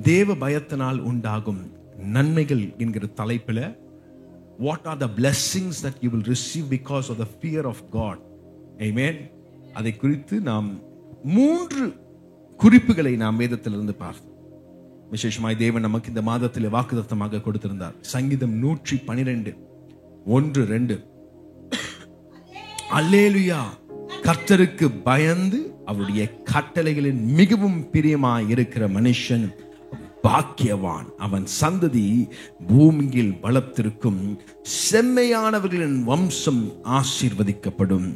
தேவ பயத்தினால் உண்டாகும் நன்மைகள் என்கிற தலைப்பில் what are the blessings that you will receive because of the fear of God? Amen. அதை குறித்து நாம் 3 குறிப்புகளை நாம் வேதத்திலிருந்து பார்த்தோம். விசேஷமாய் தேவன் நமக்கு இந்த மாதத்தில் வாக்குத்தத்தமாக கொடுத்திருந்தார். சங்கீதம் 112 1-2. அல்லேலூயா, கர்த்தருக்கு பயந்து அவருடைய கட்டளைகளின் மிகவும் பிரியமாய் இருக்கிற மனுஷன் பாக்கியவான், அவன் சந்ததி பூமியில் பலத்திற்கும், செம்மையானவர்களின் வம்சம் ஆசீர்வதிக்கப்படும்,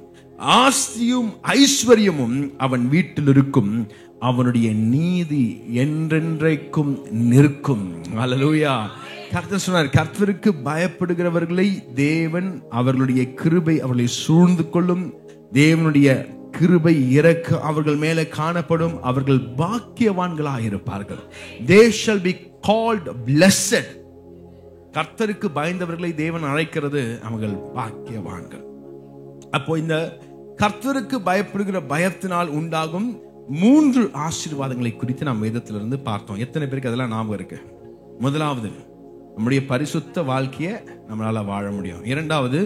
ஆஸ்தியும் ஐஸ்வர்யமும் அவன் வீட்டில் இருக்கும், அவனுடைய நீதி என்றென்றைக்கும் நிற்கும். அல்லேலூயா. கர்த்தர் சொன்னார், கர்த்தருக்கு பயப்படுகிறவர்களை தேவன் அவர்களுடைய கிருபை அவர்களை சூழ்ந்து கொள்ளும், தேவனுடைய கிருபை இறக்க அவர்கள் மேலே காணப்படும், அவர்கள் பாக்கியவான்களாக இருப்பார்கள். They shall be called blessed. கர்த்தருக்கு பயந்தவர்களை தேவன் அழைக்கிறது அவர்கள் பாக்கியவான்கள். அப்போ இந்த கர்த்தருக்கு பயப்படுகிற பயத்தினால் உண்டாகும் 3 ஆசீர்வாதங்களை குறித்து நாம் வேதத்திலிருந்து பார்த்தோம். எத்தனை பேருக்கு அதெல்லாம் ஞாபகம் இருக்கு? முதலாவது, நம்முடைய பரிசுத்த வாழ்க்கையை நம்மளால வாழ முடியும். இரண்டாவது,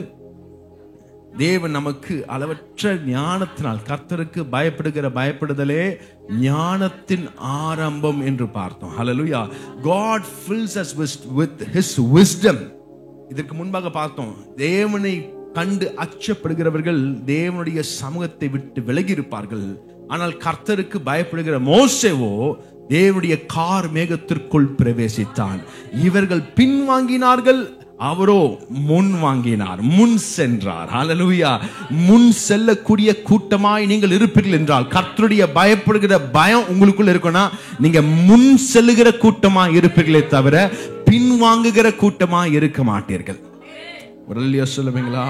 தேவன் நமக்கு அளவற்ற ஞானத்தினால், கர்த்தருக்கு பயப்படுதலே ஞானத்தின் ஆரம்பம் என்று பார்த்தோம். ஹல்லேலூயா. God fills us with his wisdom. இதற்கு முன்பாக பார்த்தோம், தேவனை கண்டு அச்சப்படுகிறவர்கள் தேவனுடைய சமூகத்தை விட்டு விலகி இருப்பார்கள். ஆனால் கர்த்தருக்கு பயப்படுகிற மோசேவோ தேவனுடைய கார் மேகத்திற்குள் பிரவேசித்தான். இவர்கள் பின்வாங்கினார்கள், அவரோ முன் வாங்கினார், முன் சென்றார். ஹல்லேலூயா. முன் செல்லக்கூடிய கூட்டமாய் நீங்கள் இருப்பீர்கள் என்றால், கர்த்தருடைய பயப்படுகிற பயம் உங்களுக்குள்ள இருக்குன்னா நீங்க முன் செல்லுகிற கூட்டமாய் இருப்பீர்களே தவிர பின்வாங்குகிற கூட்டமாய் இருக்க மாட்டீர்கள். ஒரு சொல்லுவீங்களா?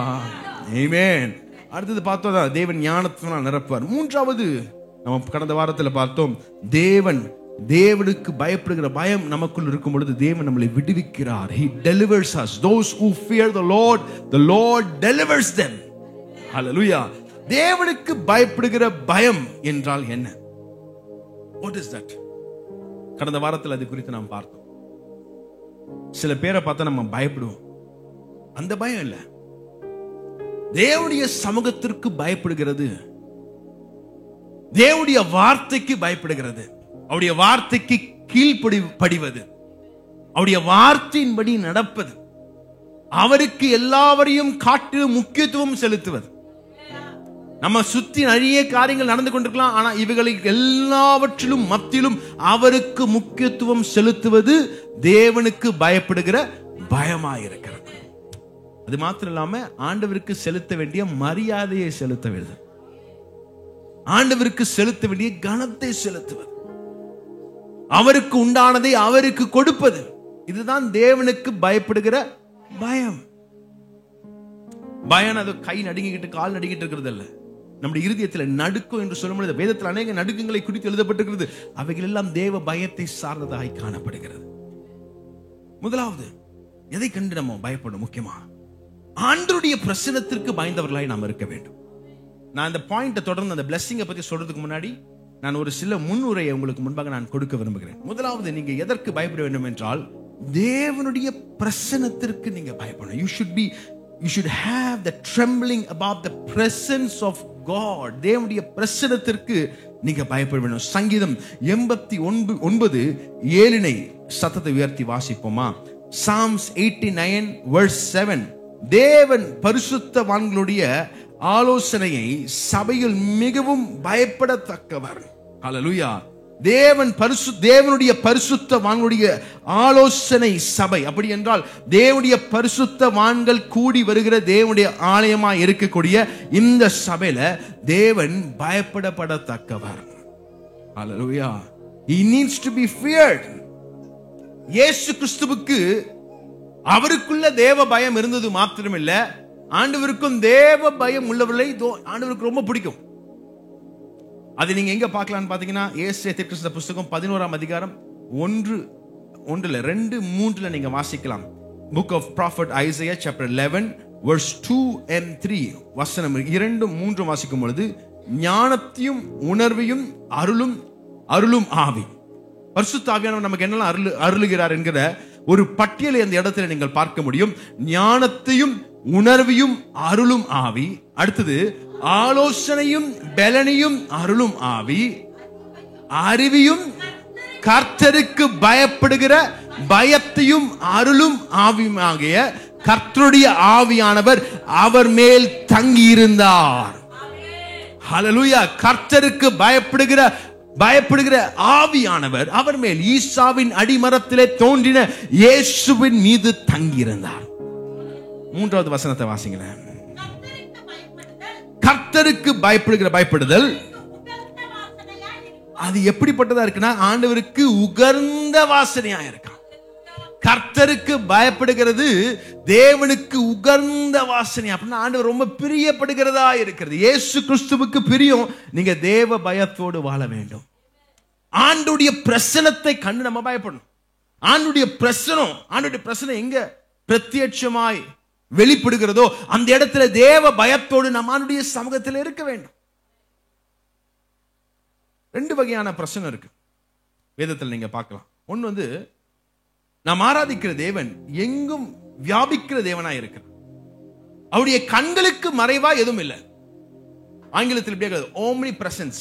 ஆமென். அடுத்தது பார்த்தோம், தேவன் ஞானத்தினால் நிரப்புவார். மூன்றாவது, நம்ம கடந்த வாரத்தில் பார்த்தோம், தேவனுக்கு பயப்படுகிற பயம் நமக்குள் இருக்கும் பொழுது தேவன் நம்மளை விடுவிக்கிறார். He delivers us. Those who fear the Lord delivers them. Hallelujah. தேவனுக்கு பயப்படுகிற பயம் என்றால் என்ன? What is that? கடந்த வாரத்தில் அது குறித்து நாம் பார்த்தோம். சில பேரை பார்த்தா நம்ம பயப்படுவோம். அந்த பயம் இல்ல. தேவனுடைய சமூகத்திற்கு பயப்படுகிறது, தேவனுடைய வார்த்தைக்கு பயப்படுகிறது, அவருடைய வார்த்தைக்கு கீழ்ப்படிவது, அவருடைய வார்த்தையின்படி நடப்பது, அவருக்கு எல்லாவரையும் காட்டு முக்கியத்துவம் செலுத்துவது. நம்ம சுத்தி நிறைய காரியங்கள் நடந்து கொண்டிருக்கலாம், ஆனா இவைகளை எல்லாவற்றிலும் மத்தியிலும் அவருக்கு முக்கியத்துவம் செலுத்துவது தேவனுக்கு பயப்படுகிற பயமாயிருக்கிறது. அது மாத்திரம் இல்லாம ஆண்டவருக்கு செலுத்த வேண்டிய மரியாதையை செலுத்த வேண்டும், ஆண்டவருக்கு செலுத்த வேண்டிய கனத்தை செலுத்துவது, அவருக்கு உண்டானதை அவருக்கு கொடுப்பது. இதுதான் தேவனுக்கு பயப்படுகிற பயம். பயம் அது கை நடுங்கிட்டு கால் நடுங்கிட்டு இருக்கிறது அல்ல, நம்முடைய இருதயத்தில் நடுக்கும் என்று சொல்ல முடியாது. வேதத்தில் அநேக நடுக்கங்களை குறித்து எழுதப்பட்டிருக்கிறது. அவைகள் எல்லாம் தேவ பயத்தை சார்ந்ததாய் காணப்படுகிறது. முதலாவது, எதை கண்டு நம்ம பயப்படணும்? முக்கியமா ஆண்டவருடைய பிரசன்னத்திற்கு பயந்தவர்களாய் நாம் இருக்க வேண்டும். நான் இந்த பாயிண்ட்டை தொடர்ந்து அந்த பிளெஸிங்கை பத்தி சொல்றதுக்கு முன்னாடி நான் ஒரு சில முன்னுரையை உங்களுக்கு முன்பாக நான் கொடுக்க விரும்புகிறேன். முதலாவது, நீங்க எதற்கு பயப்பட வேண்டும் என்றால் தேவனுடைய பிரசன்னத்திற்கு நீங்க பயப்படணும். You should have the trembling about the presence of God. தேவனுடைய பிரசன்னத்திற்கு நீங்க பயப்பட வேண்டும். சங்கீதம் 89:7 சத்தத்தை உயர்த்தி வாசிப்போமா? Psalms 89 verse 7. தேவன் பரிசுத்தவான்களுடைய ஆலோசனையை சபையில் மிகவும் பயப்படத்தக்கவர். ஹல்லேலூயா. தேவனுடைய பரிசுத்தவான்களுடைய ஆலோசனை சபை, அப்படி என்றால் தேவனுடைய பரிசுத்தவான்கள் கூடி வருகிற தேவனுடைய ஆலயமாய் இருக்கக்கூடிய இந்த சபையில தேவன் பயப்படப்படத்தக்கவர். ஹல்லேலூயா. He needs to be feared. இயேசு கிறிஸ்துவுக்கு அவருக்குள்ள தேவ பயம் இருந்தது மாத்திரமில்ல, ஆண்டவருக்கும் தேவ பயம் உள்ளவர்களை ஆண்டவருக்கு ரொம்ப பிடிக்கும். அது நீங்க எங்க பார்க்கலாம்னு பாத்தீங்கன்னா, ஏசாயா தீர்க்கதரிசி புத்தகம் 11ஆம் அதிகாரம் 1-2-3 நீங்க வாசிக்கலாம். Book of Prophet Isaiah chapter 11 verse 2 and 3 வசனம் 2-3 வாசிக்கும் பொழுது, ஞானத்தையும் உணர்வையும் அருளும் ஆவி, பரிசுத்த ஆவியானவர் நமக்கு என்னெல்லாம் அருளுகிறார் என்கிற ஒரு பட்டியலை அந்த இடத்துல நீங்கள் பார்க்க முடியும். ஞானத்தையும் உணர்வையும் அருளும் ஆவி. அடுத்தது ஆலோசனையும் பலனையும் அருளும் ஆவி. அறிவையும் கர்த்தருக்கு பயப்படுகிற பயத்தையும் அருளும் ஆவியுமாகிய கர்த்தருடைய ஆவியானவர் அவர் மேல் தங்கி இருந்தார். ஹல்லேலூயா. கர்த்தருக்கு பயப்படுகிற ஆவியானவர் அவர் மேல், ஈசாவின் அடிமரத்திலே தோன்றின இயேசுவின் மீது தங்கியிருந்தார். 3வது வசனத்தை வாசிங்களேன். கர்த்தருக்கு பயப்படுதல் அது எப்படிப்பட்டதா இருக்குன்னா, ஆண்டவருக்கு உகந்த வாசனையா இருக்கான். கர்த்தருக்கு பயப்படுகிறது தேவனுக்கு உகந்த வாசனை. அப்படின்னா ஆண்டவர் ரொம்ப பிரியப்படுகிறதா இருக்கிறது. இயேசு கிறிஸ்துவுக்கு பிரியம். நீங்க தேவ பயத்தோடு வாழ வேண்டும். ஆண்டுடைய பிரசனத்தை கண்டு நம்ம பயப்படணும். ஆண்டுடைய பிரசனம் எங்க பிரத்யட்சமாய் வெளிப்படுகிறதோ அந்த இடத்துல தேவ பயத்தோடு நம்ம ஆண்டுடைய சமூகத்தில் இருக்க வேண்டும். 2 வகையான பிரசனம் இருக்கு வேதத்தில் நீங்க பார்க்கலாம். ஒன்னு நாம் ஆராதிக்கிற தேவன் எங்கும் வியாபிக்கிற தேவனாய் இருக்கிறார். அவருடைய கண்களுக்கு மறைவா எதுவும் இல்லை. ஆங்கிலத்தில் இப்படியே ஓம்னி பிரசன்ஸ்,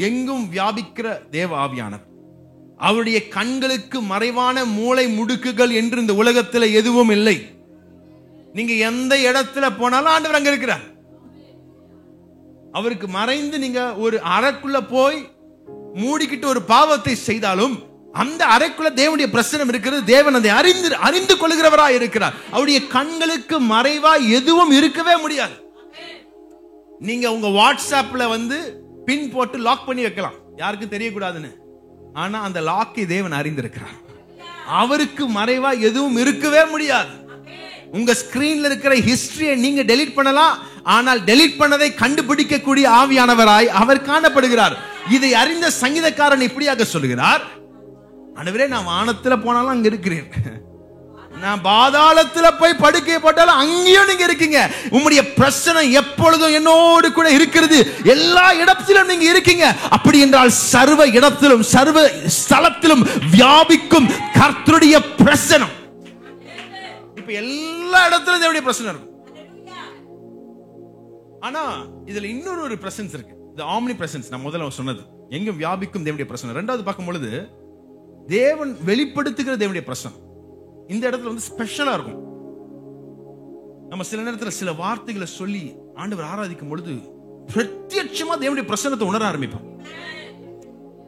எங்கும் வியாபிக்கிற தேவ ஆவியானவர். அவருடைய கண்களுக்கு மறைவான மூளை முடுக்குகள் என்று இந்த உலகத்தில் எதுவும் இல்லை. நீங்க எந்த இடத்துல போனாலும் ஆண்டவர் அங்க இருக்கிறார். அவருக்கு மறைந்து நீங்க ஒரு அறைக்குள்ள போய் மூடிக்கிட்டு ஒரு பாவத்தை செய்தாலும் அந்த அறைக்குள்ள தேவனுடைய பிரசனம் இருக்கிறது. தேவன் அதை அறிந்து கொள்கிறவராய் இருக்கிறார். அவருடைய கண்களுக்கு மறைவா எதுவும் இருக்கவே முடியாது. நீங்க உங்க வாட்ஸ்அப்ல பின் போட்டு லாக் பண்ணி வைக்கலாம், யாருக்கும் தெரியக்கூடாதுன்னு. ஆனா அந்த லாக்கை தேவன் அறிந்திருக்கிறார். அவருக்கு மறைவா எதுவும் இருக்கவே முடியாது. உங்க ஸ்கிரீன்ல இருக்கிற ஹிஸ்டரியை நீங்க டெலீட் பண்ணலாம், ஆனால் டெலீட் பண்ணதை கண்டுபிடிக்கக்கூடிய ஆவியானவராய் அவர் காணப்படுகிறார். இதை அறிந்த சங்கீதக்காரன் இப்படியாக சொல்லுகிறார், ஆண்டவரே நான் வானத்துல போனாலும் அங்க இருக்கிறேன், நான் பாதாளத்துல போய் படுக்கை போட்டாலும் அங்கேயும் நீங்க இருக்கீங்க. உம்முடைய பிரசனம் எப்பொழுதும் என்னோடு கூட இருக்கிறது. எல்லா இடத்திலும் நீங்க இருக்கீங்க. அப்படி என்றால் சர்வ இடத்திலும் சர்வ ஸ்தலத்திலும் வியாபிக்கும் கர்த்தருடைய பிரசனம். இப்ப எல்லா இடத்திலும் தேவனுடைய பிரசனம் இருக்கும். ஆனா இதுல இன்னொரு பிரசன்ஸ் இருக்கு. இந்த ஆம்னி பிரசன்ஸ் நான் முதல்ல சொன்னது, எங்கும் வியாபிக்கும் தேவனுடைய பிரசனம். 2வது பார்க்கும் பொழுது தேவன் வெளிப்படுத்துகிற தேவனுடைய பிரசனம். இந்த இடத்துல ஸ்பெஷலா இருக்கும். நம்ம சில நேரத்தில் சில வார்த்தைகளை சொல்லி ஆண்டவர் ஆராதிக்கும் பொழுது பிரத்யட்சமா தேவனுடைய பிரசனத்தை உணர ஆரம்பிப்போம்.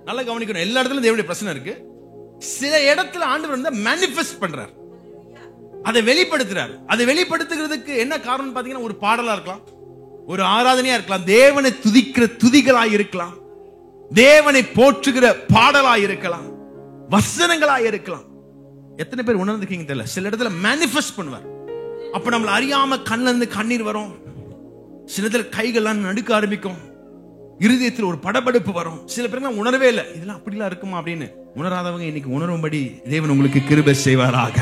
நல்லா கவனிக்கணும், எல்லா இடத்துலயும் தேவனுடைய பிரசனம் இருக்கு. சில இடத்துல ஆண்டவர் மேனிஃபெஸ்ட் பண்றார், அதை வெளிப்படுத்துறார். அதை வெளிப்படுத்துகிறதுக்கு என்ன காரணம் பாத்தீங்கன்னா, ஒரு பாடலா இருக்கலாம், ஒரு ஆராதனையா இருக்கலாம், தேவனை துதிக்கிற துதிகளாய் இருக்கலாம், தேவனை போற்றுகிற பாடலாய் இருக்கலாம், வசனங்களாய் இருக்கலாம். எத்தனை பேர் உணர்ந்துக்கீங்க தெரியல. சில இடத்துல மேனிஃபெஸ்ட் பண்ணுவார். அப்ப நம்மள அறியாம கண்ணுல இருந்து கண்ணீர் வரும், சில இடத்துல கைகள்லாம் நடுக்க ஆரம்பிக்கும், இருதயத்தில் ஒரு படபடப்பு வரும். சில பேர் உணரவே இல்லை, இதெல்லாம் அப்படிலாம் இருக்குமா அப்படின்னு. உணராதவங்க இன்னைக்கு உணரும்படி தேவன் உங்களுக்கு கிருபை செய்வாராக.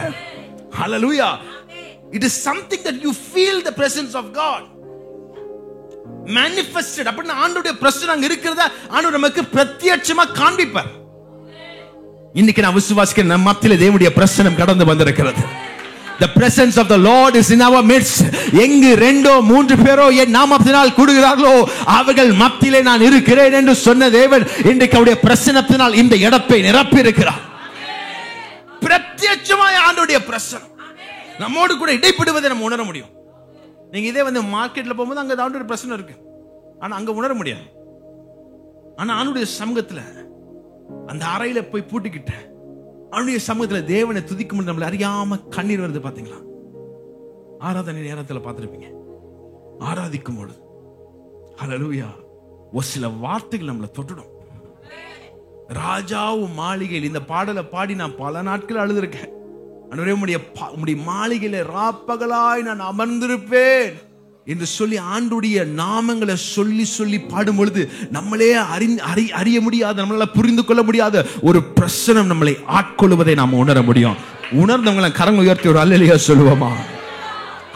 Hallelujah. It is something that you feel the presence of God manifested. அப்படினா ஆண்டவருடைய பிரசன்னம் அங்க இருக்கிறதா ஆண்டவர் நமக்கு பிரத்யட்சமா காண்பிப்பார். இன்னைக்கு நான் விசுவாசிக்கிறேன், நம்ம மத்தியிலே தேவனுடைய பிரசன்னம் கடந்து வந்திருக்கிறது. The presence of the Lord is in our midst. எங்கு 2-3 பேரோ என் நாமத்தினால் கூடுகிறார்களோ அவர்கள் மத்தியிலே நான் இருக்கிறேன் என்று சொன்ன தேவன் இன்றைக்கு அவருடைய பிரசன்னத்தினால் இந்த இடத்தை நிரப்பி இருக்கிறார். பிரத்யட்சமாய் ஆண்டவருடைய பிரசன்னம் நம்மோடு கூட இடைப்படுவதை நம்ம உணர முடியும். நீங்க இதே மார்க்கெட்ல போகும்போது அங்க ஆண்டவருடைய பிரசன்னம் இருக்கு, ஆனா அங்க உணர முடியாது. ஆனா ஆண்டவருடைய சமூகத்துல அந்த அறையில போய் பூட்டிக்கிட்ட அவனுடைய சமூகத்துல தேவனை துதிக்கும் போது நம்மள அறியாம கண்ணீர் வருது. பாத்தீங்களா? ஆராதனை நேரத்துல பார்த்திருப்பீங்க, ஆராதிக்கும் பொழுது ஹல்லேலூயா ஒரு சில வார்த்தைகள் நம்மளை தொட்டுடும். ராஜாவும் மாளிகையில் இந்த பாடலை பாடி நான் பல நாட்கள் அழுதுருக்கேன். உம்முடைய மாளிகையில ராப்பகலாய் நான் அமர்ந்திருப்பேன் என்று சொல்லி ஆண்டுடைய நாமங்களை சொல்லி சொல்லி பாடும் பொழுது நம்மளே அறிய முடியாத, நம்மளால புரிந்து கொள்ள முடியாத ஒரு பிரசனம் நம்மளை ஆட்கொள்வதை நாம் உணர முடியும். உணர்ந்தவங்களை கரங்கள் உயர்த்தி ஒரு அல்லேலூயா சொல்லுவோமா?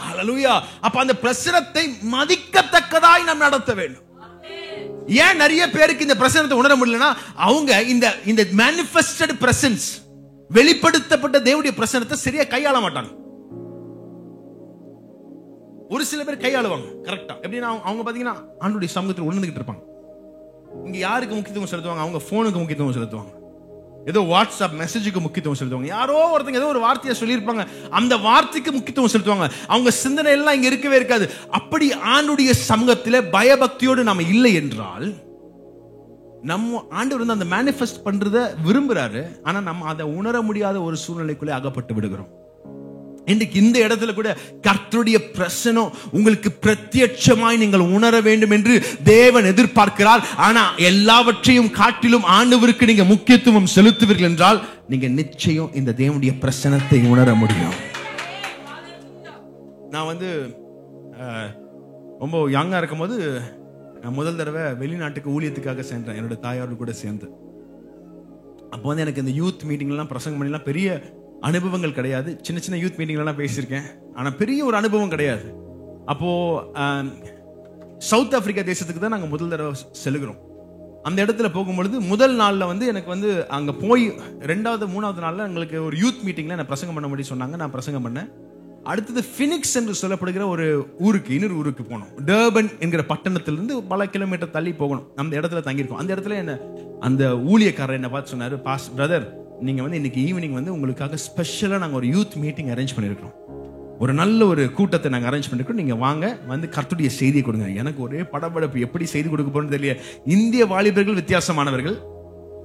ஹல்லேலூயா. அப்ப அந்த பிரசனத்தை மதிக்கத்தக்கதாய் நாம் நடத்த வேண்டும். ஏன் நிறைய பேருக்கு இந்த பிரசன்னத்தை உணர முடியலன்னா, அவங்க இந்த manifested presence, வெளிப்படுத்தப்பட்ட தேவனுடைய பிரசன்னத்தை சரியா கையாள மாட்டாங்க. ஒரு சில பேர் கையாளுவாங்க கரெக்டா. எப்படின்னா அவங்க பாத்தீங்கன்னா ஆண்டவருடைய சமூகத்தில் உணர்ந்துகிட்டு இருப்பாங்க. இங்க யாருக்கு முக்கியத்துவம் செலுத்துவாங்க? அவங்க போனுக்கு முக்கியத்துவம் செலுத்துவாங்க, ஏதோ வாட்ஸ்அப் மெசேஜுக்கு முக்கியத்துவம் செலுத்துவாங்க, யாரோ ஒருத்தங்க ஏதோ ஒரு வார்த்தையை சொல்லியிருப்பாங்க, அந்த வார்த்தைக்கு முக்கியத்துவம் செலுத்துவாங்க. அவங்க சிந்தனை எல்லாம் இங்க இருக்கவே இருக்காது. அப்படி ஆண்டுடைய சமூகத்திலே பயபக்தியோடு நாம இல்லை என்றால், நம்ம ஆண்டவர் வந்து அந்த மேனிஃபெஸ்ட் பண்றத விரும்புறாரு, ஆனா நம்ம அதை உணர முடியாத ஒரு சூழ்நிலைக்குள்ளே அகப்பட்டு விடுகிறோம். இன்றைக்கு இந்த இடத்துல கூட கர்த்தருடைய பிரசன்னம் உங்களுக்கு பிரத்யட்சமாய் நீங்கள் உணர வேண்டும் என்று தேவன் எதிர்பார்க்கிறார். ஆனா எல்லாவற்றையும் காட்டிலும் ஆண்டவருக்கு நீங்க முக்கியத்துவம் செலுத்துவீர்கள் என்றால், நீங்க நிச்சயம் இந்த தேவனுடைய பிரசன்னத்தை உணர முடியும். நான் வந்து ரொம்ப யங்கா இருக்கும் போது முதல் தடவை வெளிநாட்டுக்கு ஊழியத்துக்காக சென்றேன், என்னோட தாயாரோடு கூட சேர்ந்து. அப்போ வந்து எனக்கு இந்த யூத் மீட்டிங்லாம் பிரசங்கம் பண்ணிலாம் பெரிய அனுபவங்கள் கிடையாது. சின்ன சின்ன யூத் மீட்டிங்லாம் பேசியிருக்கேன், ஆனா பெரிய ஒரு அனுபவம் கிடையாது. அப்போ சவுத் ஆப்பிரிக்கா தேசத்துக்கு தான் நாங்கள் முதல் தடவை செல்கிறோம். அந்த இடத்துல போகும்பொழுது முதல் நாள்ல வந்து எனக்கு வந்து அங்க போய் 2வது 3வது நாள்ல எங்களுக்கு ஒரு யூத் மீட்டிங்ல நான் பிரசங்கம் பண்ண முடியும் சொன்னாங்க. நான் பிரசங்கம் பண்ணேன். அடுத்தது பினிக்ஸ் என்று சொல்லப்படுகிற ஒரு ஊருக்கு, இன்னொரு ஊருக்கு போனோம். டர்பன் என்கிற பட்டணத்திலிருந்து பல கிலோமீட்டர் தள்ளி போகணும். அந்த இடத்துல தங்கியிருக்கோம். அந்த இடத்துல என்ன அந்த ஊழியக்காரர் என்ன பார்த்து சொன்னாரு, பாஸ் பிரதர், நீங்க வந்து இன்னைக்கு ஈவினிங் வந்து உங்களுக்காக ஸ்பெஷலா நாங்க ஒரு யூத் மீட்டிங் அரேஞ்ச் பண்ணிருக்கோம், ஒரு நல்ல ஒரு கூட்டத்தை நாங்க அரேஞ்ச் பண்ணிருக்கோம், நீங்க வாங்க, வந்து கர்த்தருடைய செய்தியை கொடுங்க. எனக்கு ஒரே படபடப்பு, எப்படி செய்தி கொடுக்க போறோம்னு தெரியல. இந்திய வாலிபர்கள் வித்தியாசமானவர்கள்,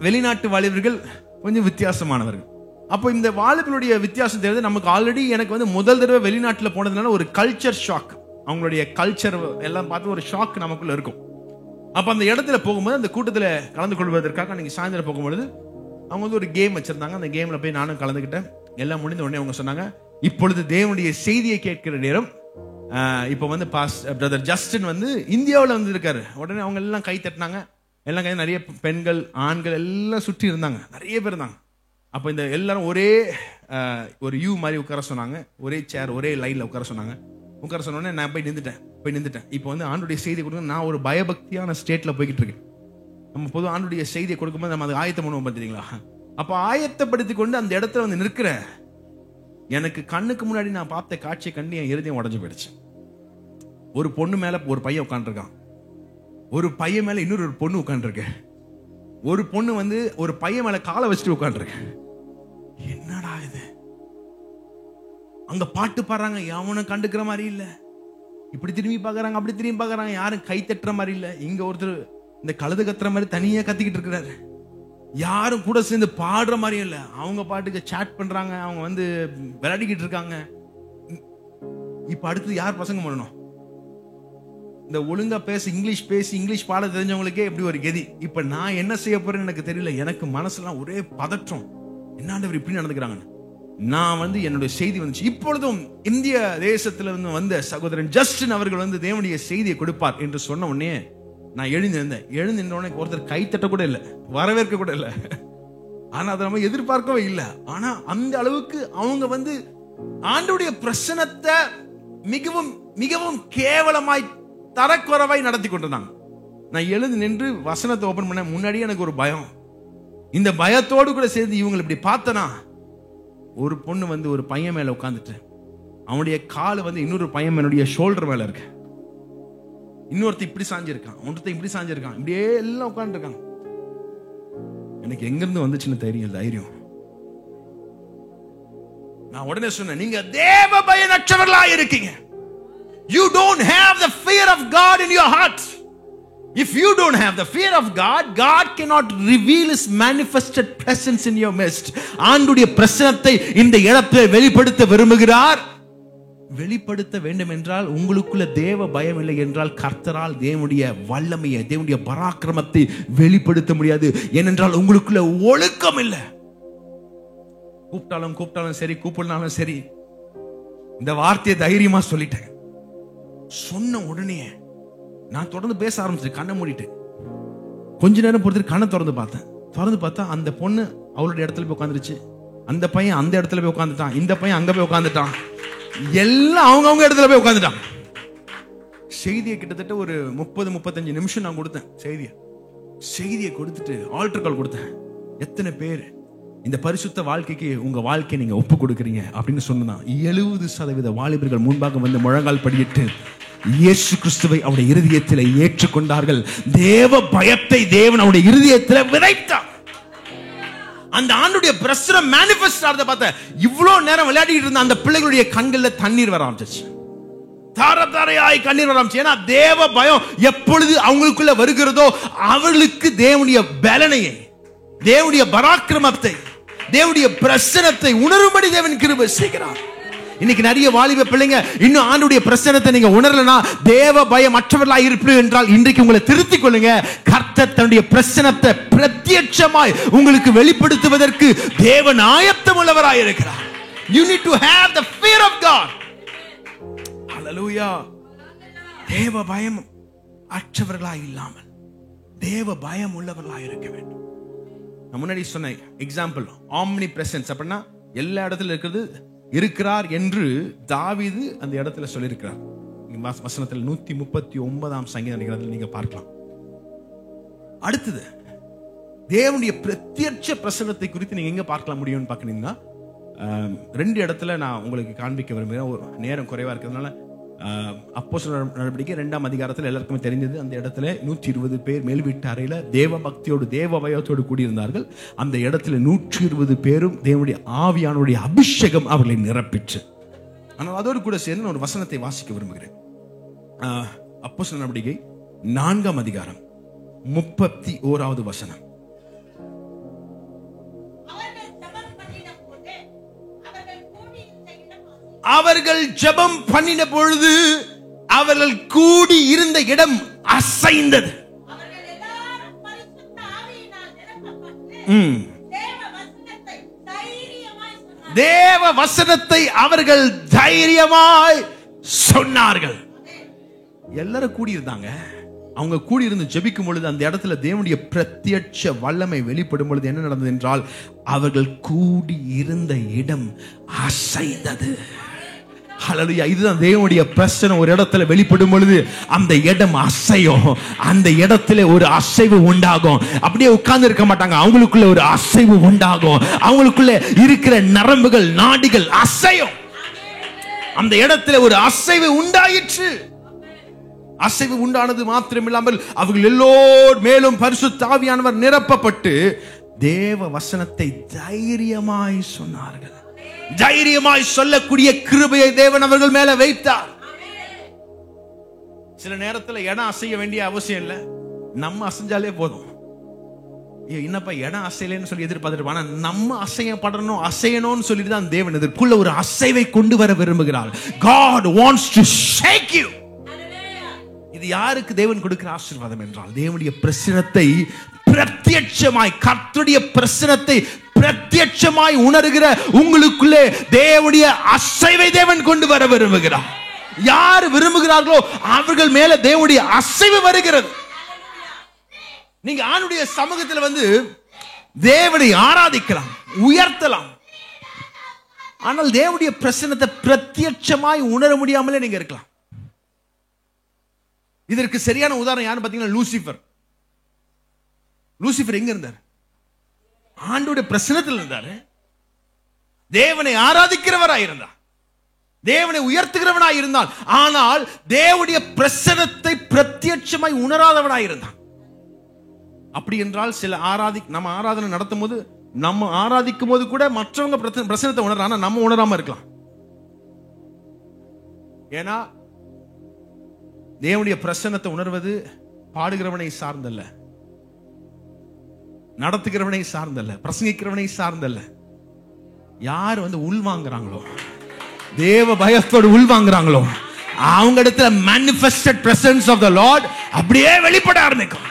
வெளிநாட்டு வாலிபர்கள் கொஞ்சம் வித்தியாசமானவர்கள். அப்போ இந்த வாலிபர்களுடைய வித்தியாசம் தெரியுது நமக்கு. ஆல்ரெடி எனக்கு வந்து முதல் தடவை வெளிநாட்டில் போனதுனால ஒரு கல்ச்சர் ஷாக், அவங்களுடைய கல்ச்சர் எல்லாம் பார்த்து ஒரு ஷாக் நமக்குள்ள இருக்கும். அப்ப அந்த இடத்துல போகும்போது, அந்த கூட்டத்தில் கலந்து கொள்வதற்காக நீங்க சாயந்தரம் போகும்பொழுது அவங்க வந்து ஒரு கேம் வச்சிருந்தாங்க. அந்த கேம்ல போய் நானும் கலந்துக்கிட்டேன். எல்லாம் முடிந்த உடனே அவங்க சொன்னாங்க, இப்பொழுது தேவனுடைய செய்தியை கேட்கிற நேரம். இப்போ வந்து பிரதர் ஜஸ்டின் வந்து இந்தியாவில் வந்து இருக்காரு. உடனே அவங்க எல்லாம் கை தட்டினாங்க. எல்லாம் கை, நிறைய பெண்கள் ஆண்கள் எல்லாம் சுற்றி இருந்தாங்க, நிறைய பேர் இருந்தாங்க. அப்போ இந்த எல்லாரும் ஒரே ஒரு யூ மாதிரி உட்கார சொன்னாங்க, ஒரே சேர் ஒரே லைன்ல உட்கார சொன்னாங்க. உட்கார சொன்ன உடனே நான் போய் நின்றுட்டேன். இப்போ வந்து ஆண்டுடைய செய்தி கொடுங்க. நான் ஒரு பயபக்தியான ஸ்டேட்ல போய்கிட்டு இருக்கேன். நம்ம பொது ஆண்டுடைய செய்தியை கொடுக்கும்போது நம்ம அதை ஆயத்தம் பண்ணுவோம் பார்த்தீங்களா? அப்போ ஆயத்தப்படுத்தி கொண்டு அந்த இடத்துல வந்து நிற்கிற எனக்கு கண்ணுக்கு முன்னாடி நான் பார்த்த காட்சியை கண்டு என் இருதயம் உடஞ்சு போயிடுச்சு. ஒரு பொண்ணு மேல ஒரு பையன் உட்காந்துருக்கான், ஒரு பையன் மேல இன்னொரு பொண்ணு உட்காந்துருக்கு, ஒரு பொண்ணு வந்து ஒரு பையன் மேல காலை வச்சுட்டு உட்காந்துருக்கு. என்னடா இது? அங்க பாட்டு பாடுறாங்க, எவனும் கண்டுக்கிற மாதிரி இல்ல. இப்படி திரும்பி பாக்குறாங்க, அப்படி திரும்பி பாக்குறாங்க, யாரும் கை தட்டுற மாதிரி இல்ல. இங்க ஒருத்தர் இந்த கழுது கத்துற மாதிரி தனியா கத்திக்கிட்டு இருக்கிறாரு. யாரும் கூட சேர்ந்து பாடுற மாதிரியும் இல்ல. அவங்க பாட்டுக்கு சாட் பண்றாங்க, அவங்க வந்து விளையாடிக்கிட்டு இருக்காங்க. இப்ப அடுத்து யார் பிரசங்கம் பண்ணணும்? இந்த ஒழுங்கா இங்கிலீஷ் இங்கிலீஷ் பாட தெரிஞ்சவங்களுக்கே எப்படி ஒரு கதி. இப்ப நான் என்ன செய்ய போறேன்னு எனக்கு தெரியல. எனக்கு மனசுலாம் ஒரே பதற்றம். என்னாண்டவர் இப்படி நடந்துக்கிறாங்க. நான் வந்து என்னுடைய செய்தி வந்துச்சு. இப்பொழுதும் இந்திய தேசத்துல வந்த சகோதரன் ஜஸ்டின் அவர்கள் வந்து தேவனுடைய செய்தியை கொடுப்பார் என்று சொன்ன உடனே நான் எழுந்து உடனே ஒருத்தர் கை தட்ட கூட இல்லை, வரவேற்க கூட இல்லை. ஆனா அதை நம்ம எதிர்பார்க்கவே இல்லை. ஆனா அந்த அளவுக்கு அவங்க வந்து ஆண்டவருடைய பிரசன்னத்தை மிகவும் மிகவும் கேவலமாய் தரக்குறைவாய் நடத்தி கொண்டிருந்தாங்க. நான் எழுந்து நின்று வசனத்தை ஓபன் பண்ண முன்னாடியே எனக்கு ஒரு பயம். இந்த பயத்தோடு கூட சேர்ந்து இவங்களை இப்படி பார்த்தனா, ஒரு பொண்ணு வந்து ஒரு பையன் மேல உட்கார்ந்துட்டு அவனுடைய கால் வந்து இன்னொரு பையன் மேனுடைய ஷோல்டர் மேல இருக்கு. இன்னொருத்த இப்படி சாஞ்சிருக்கான், ஒருத்த இப்படி சாஞ்சிருக்கான், இப்படியே எல்லாம் உட்கார்ந்து இருக்காங்க. எனக்கு எங்கிருந்து வந்துச்சுன்னு தைரியம். நான் உடனே சொன்னேன், நீங்க தேவ பயனற்றவர்களா இருக்கீங்க. You don't have the fear of God in your heart. If you don't have the fear of God, God cannot reveal His manifested presence in your midst. ஆண்டுடைய பிரசன்னத்தை இந்த இடத்தில் வெளிப்படுத்த விரும்புகிறார். வெளிப்படுத்த வேண்டும் என்றால் உங்களுக்குள்ள தேவ பயம் இல்லை என்றால் கர்த்தரால் தேவனுடைய வல்லமையை, தேவனுடைய பராக்கிரமத்தை வெளிப்படுத்த முடியாது. ஏனென்றால் உங்களுக்குள்ள ஒழுக்கம் இல்லை. கூப்பிட்டாலும் சரி, கூப்பிடனாலும் சரி, இந்த வார்த்தையை தைரியமா சொல்லிட்டேன். சொன்ன உடனே நான் தொடர்ந்து பேச ஆரம்பிச்சேன், கண்ணை மூடிட்டு. கொஞ்ச நேரம் பொறுத்து கண்ணை திறந்து பார்த்தா அந்த பொண்ணு அவளுடைய இடத்துல போய் உட்காந்துருச்சு, அந்த பையன் அந்த இடத்துல போய் உட்காந்துட்டான், இந்த பையன் அங்க போய் உட்காந்துட்டான், எல்லாம் அவங்க இடத்துல போய் உட்காந்துட்டான். செய்தியை கிட்டத்தட்ட ஒரு 30-35 நிமிஷம் நான் கொடுத்தேன். செய்தியை கொடுத்துட்டு ஆல்டர் கால் கொடுத்தேன். எத்தனை பேர் இந்த பரிசுத்த வாழ்க்கைக்கு உங்க வாழ்க்கையை நீங்க ஒப்பு கொடுக்குறீங்க அப்படின்னு சொன்னா 70% வாலிபர்கள் முன்பாக வந்து முழங்கால் படியிட்டு இயேசு கிறிஸ்துவை அவருடைய இருதயத்தில் ஏற்றுக்கொண்டார்கள். தேவ பயத்தை தேவன் அவருடைய இருதயத்தில் விதைத்தார். அந்த ஆண்டுடைய பிரசனம் மேனிஃபெஸ்ட் ஆறத பார்த்த இவ்வளவு நேரம் விளையாடிட்டு இருந்த அந்த பிள்ளைகளுடைய கண்கள்ல தண்ணீர் வர ஆரம்பிச்சிச்சு. தாரதாரையாய் கண்ணீர் வர ஆரம்பிச்சு. ஏன்னா தேவ பயம் எப்பொழுது அவங்களுக்குள்ள வருகிறதோ அவர்களுக்கு தேவனுடைய பலனையை, தேவனுடைய பராக்கிரமத்தை, தேவனுடைய பிரசனத்தை உணரும்படி தேவன் கிருபை செய்கிறார். இன்னைக்கு நிறைய வாலிப பிள்ளைங்க இன்னும் ஆண்டுடைய பிரசனத்தை நீங்க உணரலனா தேவ பயம் மற்றவர்களாய் இருப்பீர்கள் என்றால் இன்றைக்கு உங்களை திருத்திக் கொள்ளுங்க. கர்த்தர் தன்னுடைய பிரசனத்தை பிரத்யட்சமாய் உங்களுக்கு வெளிப்படுத்துவதற்கு தேவன் ஆயத்தம் உள்ளவராய் இருக்கிறார். You need to have the fear of God. Hallelujah. தேவ பயம் அற்றவர்களாய் இல்லாமல் தேவ பயம் உள்ளவர்களாய் இருக்க வேண்டும். நான் முன்னாடி சொன்ன எக்ஸாம்பிள் ஆம்னி பிரசன்ஸ் அப்படின்னா எல்லா இடத்துல இருக்கிறார் என்று தாவீது அந்த இடத்துல சொல்லியிருக்கிறார். வசனத்தில் 139ஆம் சங்கீதத்தில் நீங்க பார்க்கலாம். அடுத்தது தேவனுடைய பிரத்யட்ச பிரசன்னத்தை குறித்து நீங்க எங்க பார்க்கலாம் முடியும்னு பார்க்கணும்னா 2 இடத்துல நான் உங்களுக்கு காண்பிக்க விரும்புகிறேன். ஒரு நேரம் குறைவா இருக்கிறதுனால அப்போஸ்தலர் நடவடிக்கை 2ஆம் அதிகாரத்தில் எல்லாருக்குமே தெரிஞ்சது. அந்த இடத்துல 120 பேர் மேல் வீட்டு அறையில தேவ பக்தியோடு தேவ பயத்தோடு கூடியிருந்தார்கள். அந்த இடத்துல 120 பேரும் தேவனுடைய ஆவியானுடைய அபிஷேகம் அவர்களை நிரப்பிச்சு. ஆனால் அதோடு கூட சேர்ந்து ஒரு வசனத்தை வாசிக்க விரும்புகிறேன். அப்போஸ்தலர் நடவடிக்கை 4ஆம் அதிகாரம் 31வது வசனம். அவர்கள் ஜெபம் பண்ணின பொழுது அவர்கள் கூடி இருந்த இடம் அசைந்தது. தேவ வசனத்தை அவர்கள் தைரியமாய் சொன்னார்கள். எல்லாரும் கூடி இருந்தாங்க. அவங்க கூடி இருந்து ஜெபிக்கும் பொழுது அந்த இடத்துல தேவனுடைய பிரத்யட்ச வல்லமை வெளிப்படும் பொழுது என்ன நடந்தது என்றால் அவர்கள் கூடி இருந்த இடம் அசைந்தது. ஹல்லேலூயா. இதுதான் தேவனுடைய பிரசன்னம் ஒரு இடத்துல வெளிப்படும் பொழுது அந்த இடம் அசையும். அந்த இடத்துல ஒரு அசைவு உண்டாகும். அப்படியே உட்கார்ந்து இருக்க மாட்டாங்க. அவங்களுக்குள்ள ஒரு அசைவு உண்டாகும். அவங்களுக்குள்ள இருக்கிற நரம்புகள் நாடிகள் அசையும். அந்த இடத்துல ஒரு அசைவு உண்டாயிற்று. அசைவு உண்டானது மாத்திரமில்லாமல் அவர்கள் எல்லோர் மேலும் பரிசுத்த ஆவியானவர் நிரப்பப்பட்டு தேவ வசனத்தை தைரியமாய் சொன்னார்கள். தைரியமாய் சொல்லக்கூடிய கிருபையை தேவன் அவர்கள் மேல வைத்தார். சில நேரத்தில் இடம் அசைய வேண்டிய அவசியம் இல்லை. நம்ம அசைஞ்சாலே போதும். என்னப்பா இடம் அசையலன்னு சொல்லி எதிர்பார்த்துட்டு, ஆனா நம்ம அசையப்படணும் அசையணும்னு சொல்லிட்டு தான் தேவன் இதற்குள்ள ஒரு அசைவை கொண்டு வர விரும்புகிறார். God wants to shake you. இது யாருக்கு தேவன் கொடுக்கிற ஆசீர்வாதம் என்றால் தேவனுடைய பிரசன்னத்தை பிரத்யட்சமாய், கர்த்தருடைய பிரசன்னத்தை பிரத்யட்சமாய் உணர்கிற உங்களுக்குள்ளே தேவனுடைய அசைவை தேவன் கொண்டு வர விரும்புகிறார். யார் விரும்புகிறார்களோ அவர்கள் மேல தேவனுடைய அசைவு வருகிறது. நீங்க ஆண்டுடைய சமூகத்தில் வந்து தேவனை ஆராதிக்கலாம், உயர்த்தலாம். ஆனால் தேவனுடைய பிரசன்னத்தை பிரத்யட்சமாய் உணர முடியாமலே நீங்க இருக்கலாம். இதற்கு சரியான உதாரணம் யாருன்னு பாத்தீங்கன்னா லூசிபர். லூசிபர் எங்க இருந்தார்? ஆண்டோட பிரசன்னத்தில் இருந்தாரு. தேவனை ஆராதிக்கிறவராய் இருந்தார், தேவனை உயர்த்துகிறவனாய் இருந்தான். ஆனால் தேவனுடைய பிரசன்னத்தை பிரத்யட்சமாய் உணராதவனாய் இருந்தான். அப்படி என்றால் சில நம்ம ஆராதனை நடத்தும் போது, நம்ம ஆராதிக்கும் போது கூட மற்றவங்க பிரசன்னத்தை உணர்றாங்க, நம்ம உணராம இருக்கலாம். ஏன்னா தேவனுடைய பிரசன்னத்தை உணர்வது பாடுகிறவனை சார்ந்தல்ல, நடத்துகிறவனை சார்ந்தல்ல, பிரசங்கிக்கிறவனை சார்ந்தல்ல. யார் வந்து உள்வாங்குறாங்களோ, தேவ பயத்தோடு உள்வாங்குறாங்களோ, அவங்க இடத்துல manifested presence of the Lord அப்படியே வெளிப்பட ஆரம்பிக்கும்.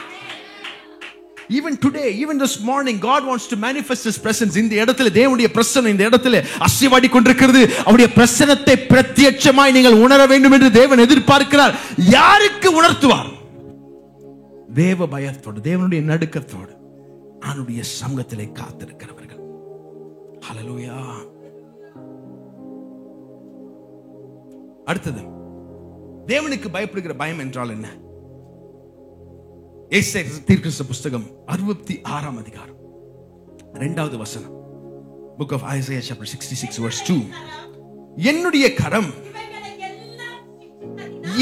Even today, even this morning, God wants to manifest His presence. இந்த இடத்துல தேவனுடைய பிரசன்னம் இந்த இடத்துல அசைவாடி கொண்டிருக்கிறது. அவருடைய பிரசன்னத்தை பிரத்யட்சமாய் நீங்கள் உணர வேண்டும் என்று தேவன் எதிர்பார்க்கிறார். யாருக்கு உணர்த்துவார்? தேவ பயத்தோடு, தேவனுடைய நடுக்கத்தோடு அவருடைய சமூகத்திலே காத்திருக்கிறவர்கள். ஹல்லேலூயா. அடுத்தது தேவனுக்கு பயப்படுகிற பயம் என்றால் என்ன? ஏசாயா தீர்க்கதரிசி புஸ்தகம் 66 அதிகாரம் 2வது வசனம். Book of Isaiah chapter 66 verse 2. என்னுடைய கரம்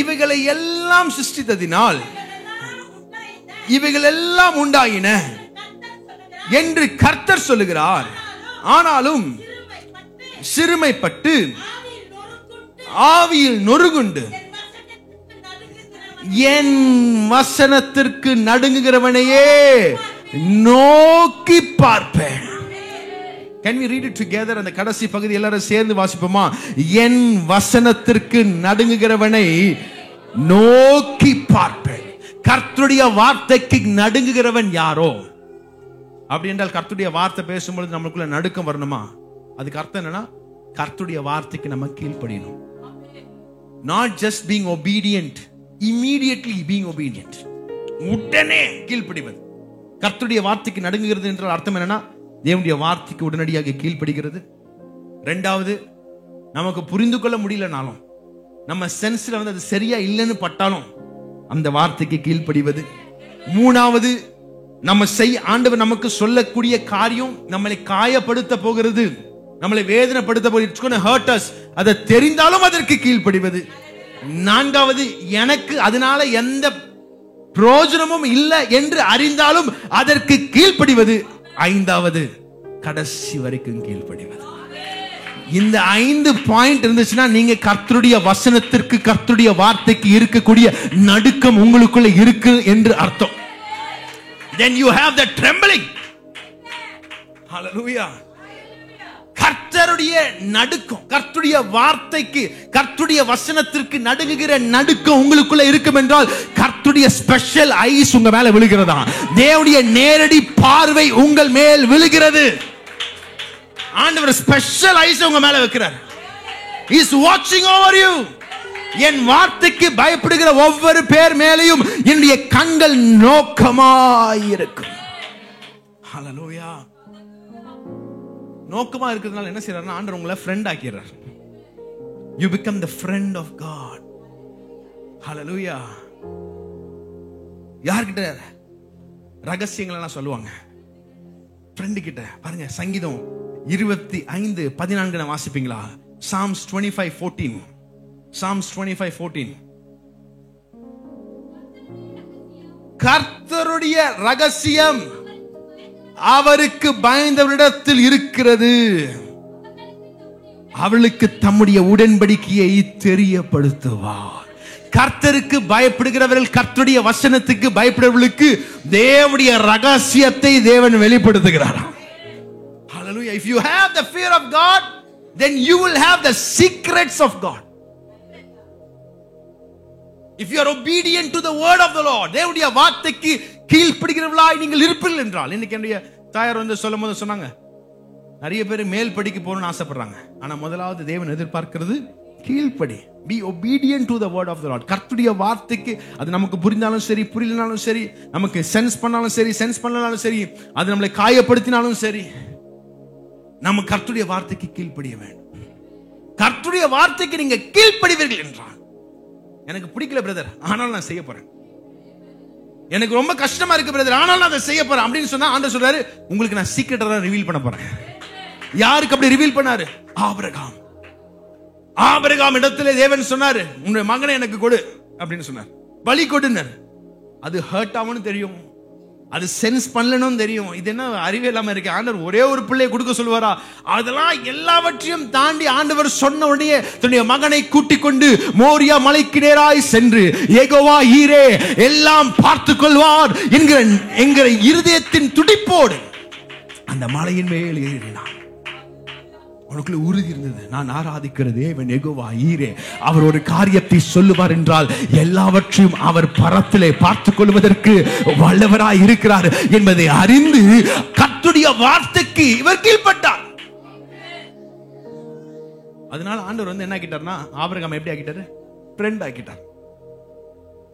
இவைகளை எல்லாம் சிருஷ்டித்ததினால் இவைகள் எல்லாம் உண்டாயின என்று கர்த்தர் சொல்லுகிறார். ஆனாலும் சிறுமைப்பட்டு ஆவியில் நொறுங்குண்டு என் வசனத்திற்கு நடுங்குகிறவனையே நோக்கி பார்ப்பேன். Can we read it together? அந்த கடைசி பகுதி எல்லாரும் சேர்ந்து வாசிப்போமா? என் வசனத்திற்கு நடுங்குகிறவனை நோக்கி பார்ப்பேன். கர்த்தருடைய வார்த்தைக்கு நடுங்குகிறவன் யாரோ? அப்படி என்றால் கர்த்தருடைய வார்த்தை பேசும்பொழுது நமக்குள்ள நடுக்கம் வரணுமா? அதுக்கு அர்த்தம் என்னன்னா, கர்த்தருடைய வார்த்தைக்கு நம்ம கீழ்ப்படியணும். Not just being obedient, immediately being obedient. உடனே கீழ்ப்படிவது. கர்த்தருடைய வார்த்தைக்கு நடுங்குகிறது என்றால் அர்த்தம் என்னன்னா, தேவனுடைய வார்த்தைக்கு உடனடியாக கீழ்ப்படுகிறது. இரண்டாவது, நமக்கு புரிந்து கொள்ள முடியலனாலும், நம்ம சென்ஸ்ல வந்து அது சரியா இல்லைன்னு பட்டாலும் அந்த வார்த்தைக்கு கீழ்ப்படிவது. மூணாவது, நம்ம ஆண்டவர் நமக்கு சொல்லக்கூடிய காரியம் நம்மளை காயப்படுத்த போகிறது, நம்மளை வேதனைப்படுத்த போகிறது, அதை தெரிந்தாலும் அதற்கு கீழ்ப்படிவது. நான்காவது, எனக்கு அதனால எந்த பிரயோஜனமும் இல்லை என்று அறிந்தாலும் அதற்கு கீழ்ப்படிவது. ஐந்தாவது, கடைசி வரைக்கும் கீழ்ப்படிவது. இந்த 5 பாயிண்ட் இருந்துச்சுன்னா நீங்க கர்த்தருடைய வசனத்திற்கு, கர்த்தருடைய வார்த்தைக்கு இருக்கக்கூடிய நடுக்கம் உங்களுக்குள்ள இருக்கு என்று அர்த்தம். Then you have the trembling. Hallelujah. கர்த்தருடைய நடுக்கம், கர்த்தருடைய வார்த்தைக்கு, கர்த்தருடைய வசனத்திற்கு நடுங்குகிற நடுக்கம் உங்களுக்குள்ள இருக்கும் என்றால் கர்த்தருடைய ஸ்பெஷல் ஐஸ் உங்க மேல விழுகிறதா, தேவனுடைய நேரடி பார்வை உங்கள் மேல் விழுகிறது. ஆண்டவர் ஸ்பெஷல் ஐஸ் உங்க மேல வைக்கிறார். He is watching over you. என் வார்த்தைக்கு பயப்படுகிற ஒவ்வொரு பேர் மேலையும் என்னுடைய கண்கள் நோக்கமாயிருக்கும். ஹல்லேலூயா. நோக்கமா இருக்கிறதுனால என்ன செய்யறாருன்னா, ஆண்டவர் உங்களை friend ஆக்கிறார். You become the friend of God. Hallelujah. யார்கிட்ட ரகசியங்கள் எல்லாம் சொல்லுவாங்க? ஃப்ரெண்ட் கிட்ட. பாருங்க, சங்கீதம் 25:14 வாசிப்பீங்களா? Psalms 25:14. Psalms 25:14. கர்த்தருடைய ரகசியம் அவருக்கு பயந்தவரிடத்தில் இருக்கிறது, அவளுக்கு தம்முடைய உடன்படிக்கையை தெரியப்படுத்துவார். கர்த்தருக்கு பயப்படுகிறவர்கள், கர்த்தருடைய வசனத்துக்கு பயப்படுகிறவர்களுக்கு தேவனுடைய ரகசியத்தை தேவன் வெளிப்படுத்துகிறார். Hallelujah. If you have the fear of God, then you will have the secrets of God. If you are obedient to the word of the Lord, தேவனுடைய வார்த்தைக்கு கீழ்ப்படிகிறவர்களாய் நீங்கள் இருப்பீர்கள் என்றால், இன்னைக்கு என்னுடைய தாயார் வந்து சொல்லும்போது சொன்னாங்க, நிறைய பேர் மேல் படிக்க போகணும்னு ஆசைப்படுறாங்க, ஆனா முதலாவது தேவன் எதிர்பார்க்கிறது கீழ்ப்படி. Be obedient to the word of the Lord. கர்த்தருடைய வார்த்தைக்கு, அது நமக்கு புரிந்தாலும் சரி, புரியலனாலும் சரி, நமக்கு சென்ஸ் பண்ணாலும் சரி, சென்ஸ் பண்ணலனாலும் சரி, அது நம்மளை காயப்படுத்தினாலும் சரி, நம்ம கர்த்தருடைய வார்த்தைக்கு கீழ்ப்படிய வேண்டும். கர்த்தருடைய வார்த்தைக்கு நீங்க கீழ்ப்படிவீர்கள் என்றால், எனக்கு பிடிக்கல பிரதர், ஆனால் நான் செய்ய போறேன், எனக்கு ரொம்ப கஷ்டமா இருக்கு பிரதர், ஆனால் நான் அதை செய்ய போறேன் அப்படின்னு சொன்னா, ஆண்டவர் சொல்றாரு, உங்களுக்கு நான் சீக்ரெட்டா ரிவீல் பண்ண போறேன். யாருக்கு அப்படி ரிவீல் பண்ணாரு? ஆபிரகாம். ஆபிரகாம் இடத்துல தேவன் சொன்னாரு, உன்னுடைய மகனை எனக்கு கொடு அப்படின்னு சொன்னார். பலி கொடுனார். அது ஹர்ட் ஆகும்னு தெரியும், அது சென்ஸ் பண்ணலன்னு தெரியும். இது என்ன அறிவே இல்லாம இருக்கு, ஆண்டவர் ஒரே ஒரு பிள்ளையை கொடுக்க சொல்லுவாரா? அதெல்லாம் எல்லாவற்றையும் தாண்டி ஆண்டவர் சொன்ன உடனே தன்னுடைய மகனை கூட்டிக் கொண்டு மோரியா மலைக்கு நேராய் சென்று, யெகோவா ஈரே எல்லாம் பார்த்துக் கொள்வார் என்கிற இருதயத்தின் துடிப்போடு அந்த மலையின் மேல் ஏறினான். உனக்குள்ள உறுதி இருந்தது, நான் ஆராதிக்கிற தேவன் யெகோவா ஈரே, அவர் ஒரு காரியத்தை சொல்லுவார் என்றால் எல்லாவற்றையும் அவர் பரத்திலே பார்த்துக் கொள்வதற்கு வல்லவராய் இருக்கிறார் என்பதை அறிந்து கர்த்தருடைய வார்த்தைக்கு இவர் கீழ்ப்பட்டார். அதனால ஆண்டவர் வந்து என்ன ஆக்கிட்டார்னா, ஆபிரகாம் எப்படி ஆக்கிட்டாரு? ஃப்ரெண்ட் ஆக்கிட்டார்.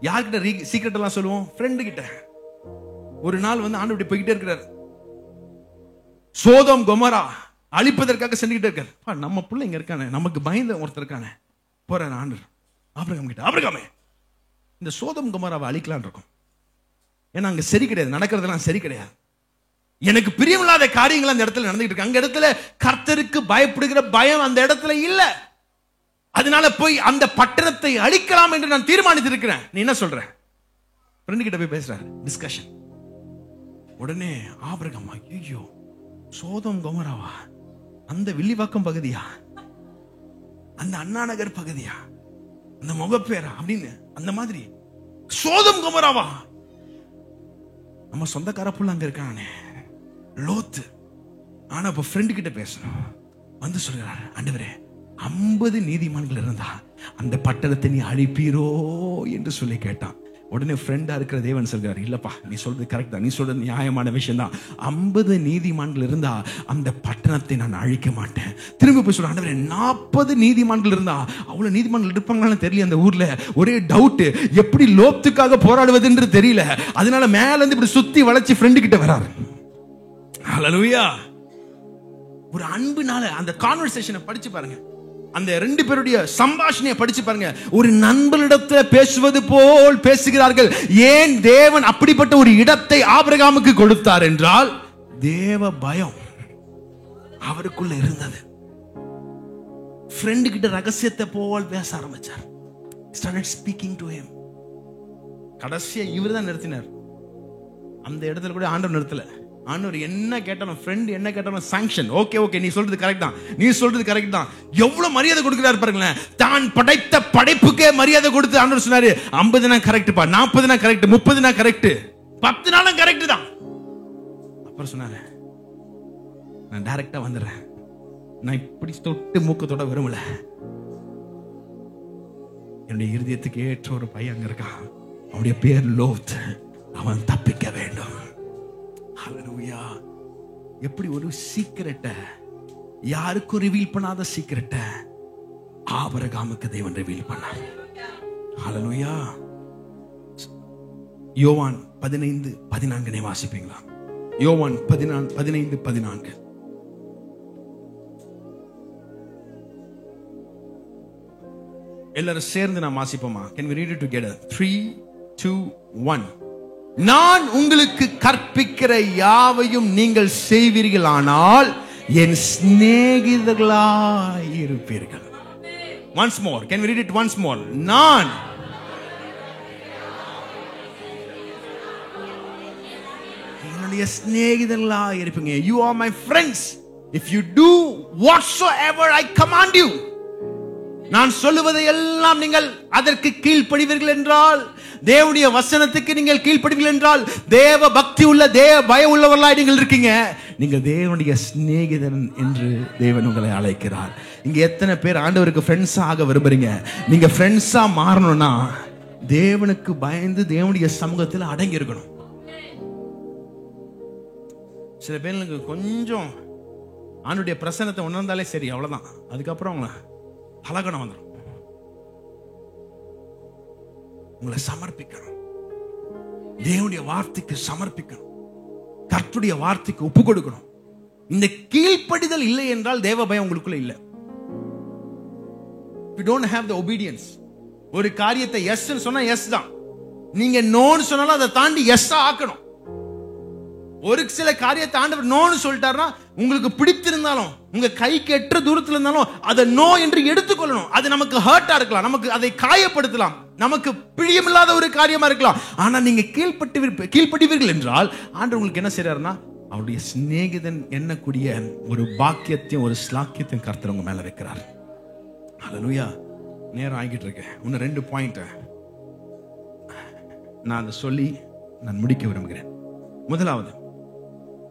யார்கிட்ட சீக்ரெட் எல்லாம் சொல்லுவோம்? ஃப்ரெண்டு கிட்ட. ஒரு நாள் வந்து ஆண்டவர் இப்படி போய்கிட்டே இருக்கிறார், சோதோம் கொமோரா அழிப்பதற்காக சென்றுகிட்டே இருக்காரு. நம்ம பிள்ளை இங்க இருக்கானே, நமக்கு பயந்த ஒருத்தர் இருக்கானே, போறாரு ஆண்டவர். ஆபிரகாம் கிட்ட, ஆபிரகாமே இந்த சோதம் கொமோராவை அழிக்கலான் இருக்கும். ஏன்னா அங்க சரி கிடையாது, நடக்கிறதுலாம் சரி கிடையாது. எனக்கு பிரியமில்லாத காரியங்கள் அந்த இடத்துல நடந்துட்டு இருக்கு. அங்க இடத்துல கர்த்தருக்கு பயப்படுகிற பயம் அந்த இடத்துல இல்ல. அதனால போய் அந்த பட்டணத்தை அழிக்கலாம் என்று நான் தீர்மானித்திருக்கிறேன். நீ என்ன சொல்ற? ஃப்ரெண்ட் கிட்ட போய் பேசுறாரு, டிஸ்கஷன். உடனே ஆபிரகாம், ஐயோ சோதம் கொமோராவா, அந்த வில்லிவாக்கம் பகுதியா, அந்த அண்ணா நகர் பகுதியா, அந்த முகப்பேரா அப்படின்னு அந்த மாதிரி சோதம் கொமோராவா, நம்ம சொந்தக்கார புள்ள அங்க இருக்கானே லோத்து. ஆனா இப்ப ஃப்ரெண்ட் கிட்ட பேசணும். வந்து சொல்றாரு, ஆண்டவரே 50 நீதிமான்கள் இருந்தா அந்த பட்டணத்தை நீ அழிப்பீரோ என்று சொல்லி கேட்டான். உடனே ஃப்ரெண்டா இருக்கிற தேவன் சொல்றாரு, இல்லப்பா நீ சொல்றது கரெக்ட் தான், நீ சொல்றது நியாயமான விஷயம் தான். 50 நீதிமான்கள் இருந்தா அந்த பட்டணத்தை நான் அழிக்க மாட்டேன். திரும்ப போய் சொல்ற, ஆண்டவரே 40 நீதிமான்கள் இருந்தா, அவ்வளவு நீதிமான்கள் இருப்பாங்கன்னு தெரியல அந்த ஊர்ல, ஒரே டவுட், எப்படி லோத்துக்காக போராடுவது என்று தெரியல. அதனால மேல இருந்து இப்படி சுத்தி வளைச்சு ஃப்ரெண்டு கிட்ட வராரு. ஹல்லேலூயா. ஒரு அன்புனால அந்த கான்வர்சேஷனை படிச்சு பாருங்க, அந்த 2 பேருடைய சம்பாஷணையை படிச்சு பாருங்க. ஒரு நண்பனிடத்தில் பேசுவது போல் பேசுகிறார்கள். ஏன் தேவன் அப்படிப்பட்ட ஒரு இடத்தை ஆபிரகாமுக்கு கொடுத்தார் என்றால், தேவ பயம் அவருக்குள்ள இருந்தது. ஃப்ரெண்ட் கிட்ட ரகசியத்தை போல் பேச ஆரம்பிச்சார். started speaking to him. கடைசியா இவர் தான் நிறுத்தினார். அந்த இடத்துல கூட ஆண்டவர் நிறுத்தல. ஆண்டவர் என்ன கேட்டாலும், ஃப்ரெண்ட் என்ன கேட்டாலும் சாங்ஷன். ஓகே ஓகே, நீ சொல்றது கரெக்ட் தான், நீ சொல்றது கரெக்ட் தான். எவ்வளவு மரியாதை கொடுக்கிறார் பாருங்களேன். தான் படைத்த படைப்புக்கே மரியாதை கொடுத்து ஆண்டவர் சொன்னாரு, 50 கரெக்ட்பா, 40 கரெக்ட், 30 கரெக்ட், 10 கரெக்ட் தான். அப்புறம் சொன்னாரு, நான் டைரக்டா வந்துடுறேன், நான் இப்படி தொட்டு மூக்கத்தோட விரும்பல. என்னுடைய இருதயத்துக்கு ஏற்ற ஒரு பையன் அங்க இருக்கான், அவனுடைய பேர் லோத், அவன் தப்பிக்க வேண்டும். ஹல்லேலூயா. எப்படி ஒரு சீக்ரெட்டை, யாருக்கும் ரிவீல் பண்ணாத சீக்ரெட்டை ஆபிரகாமுக்கு தேவன் ரிவீல் பண்ணார். ஹல்லேலூயா. யோவான் 15:14 வாசிப்பீங்களா? யோவான் 15:14. எல்லாரும் சேர்ந்து நாம் வாசிப்போமா? Can we read it together? 3, 2, 1. நான் உங்களுக்கு கற்பிக்கிற யாவையும் நீங்கள் செய்வீர்களானால் என் சிநேகிதர்களாய் இருப்பீர்கள். Once more. Can we read it once more? நான் என்னுடைய சிநேகிதர்களாய் இருப்பீங்க. You are my friends if you do whatsoever I command you. நான் சொல்லுவதை எல்லாம் நீங்கள் அதற்கு கீழ்ப்படிவீர்கள் என்றால், தேவனுடைய வசனத்துக்கு நீங்கள் கீழ்ப்படிவீர்கள் என்றால், தேவ பக்தி உள்ள, தேவ பயம் உள்ளவர்களாய் நீங்கள் இருக்கீங்க. நீங்கள் தேவனுடைய சிநேகிதன் என்று தேவன் உங்களை அழைக்கிறார். இங்க எத்தனை பேர் ஆண்டவருக்கு ஃப்ரெண்ட்ஸா ஆக விரும்புறீங்க? நீங்க ஃப்ரெண்ட்ஸா மாறணும்னா தேவனுக்கு பயந்து தேவனுடைய சமூகத்தில் அடங்கி இருக்கணும். சில பேருக்கு கொஞ்சம் ஆண்டுடைய பிரசன்னத்தை உணர்ந்தாலே சரி, அவ்வளவுதான். அதுக்கப்புறம் அவங்க பலகணம் வந்துடும். உங்களை சமர்ப்பிக்கணும், தேவனுடைய வார்த்தைக்கு சமர்ப்பிக்கணும், கர்த்தருடைய வார்த்தைக்கு ஒப்பு கொடுக்கணும். இந்த கீழ்ப்படிதல் இல்லை என்றால் தேவ பயம் உங்களுக்குள்ள இல்லை. You don't have the obedience. ஒரு காரியத்தை எஸ் சொன்னா எஸ் தான், நீங்க நோன்னு சொன்னாலும் அதை தாண்டி எஸ் ஆக்கணும். ஒரு சில காரியத்தை ஆண்டவர் நோன்னு சொல்லிட்டாருன்னா, உங்களுக்கு பிடித்திருந்தாலும் உங்க கைக்கு எற்ற தூரத்தில் இருந்தாலும் அதை நோ என்று எடுத்துக்கொள்ளணும். அது நமக்கு ஹர்ட்டா இருக்கலாம், நமக்கு அதை காயப்படுத்தலாம், நமக்கு பிரியமில்லாத ஒரு காரியமா இருக்கலாம். ஆனா நீங்க கீழ்ப்படிவீர்கள் என்றால் ஆண்டவர் உங்களுக்கு என்ன செய்றாருன்னா, அவருடைய சிநேகிதன் எண்ணக்கூடிய ஒரு பாக்கியத்தையும் ஒரு ஸ்லாக்கியத்தையும் கர்த்தர் உங்க மேல வைக்கிறார். ஹல்லேலூயா. நேரம் ஆகிட்டு இருக்கேன். இன்னும் 2 பாயிண்ட் நான் அதை சொல்லி நான் முடிக்க விரும்புகிறேன். முதலாவது,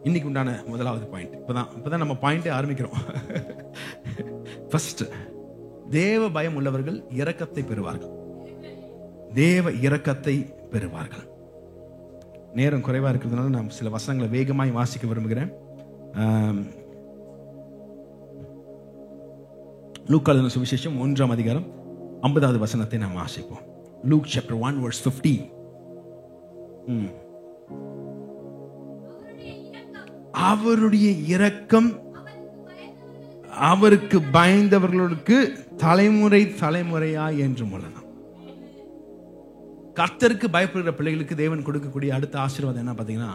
இன்னைக்கு உண்டான முதலாவது பாயிண்ட், இப்பதான் நம்ம பாயிண்டே ஆரம்பிக்கிறோம். ஃபர்ஸ்ட், தேவ பயம் உள்ளவர்கள் இரக்கத்தை பெறுவார்கள். தேவ இரக்கத்தை பெறுவார்கள். நேரம் குறைவா இருக்கிறதுனால நான் சில வசனங்களை வேகமாய் வாசிக்க விரும்புகிறேன். லூக்கா எழுதின சுவிசேஷம் 1ஆம் அதிகாரம் 50வது வசனத்தை நாம் வாசிப்போம். Luke chapter 1 verse 50. அவருடைய இரக்கம் அவருக்கு பயந்தவர்களுக்கு தலைமுறை தலைமுறையா என்றும் உள்ளதாம். கர்த்தருக்கு பயப்படுகிற பிள்ளைகளுக்கு தேவன் கொடுக்கக்கூடிய அடுத்த ஆசீர்வாதம் என்ன பாத்தீங்கன்னா,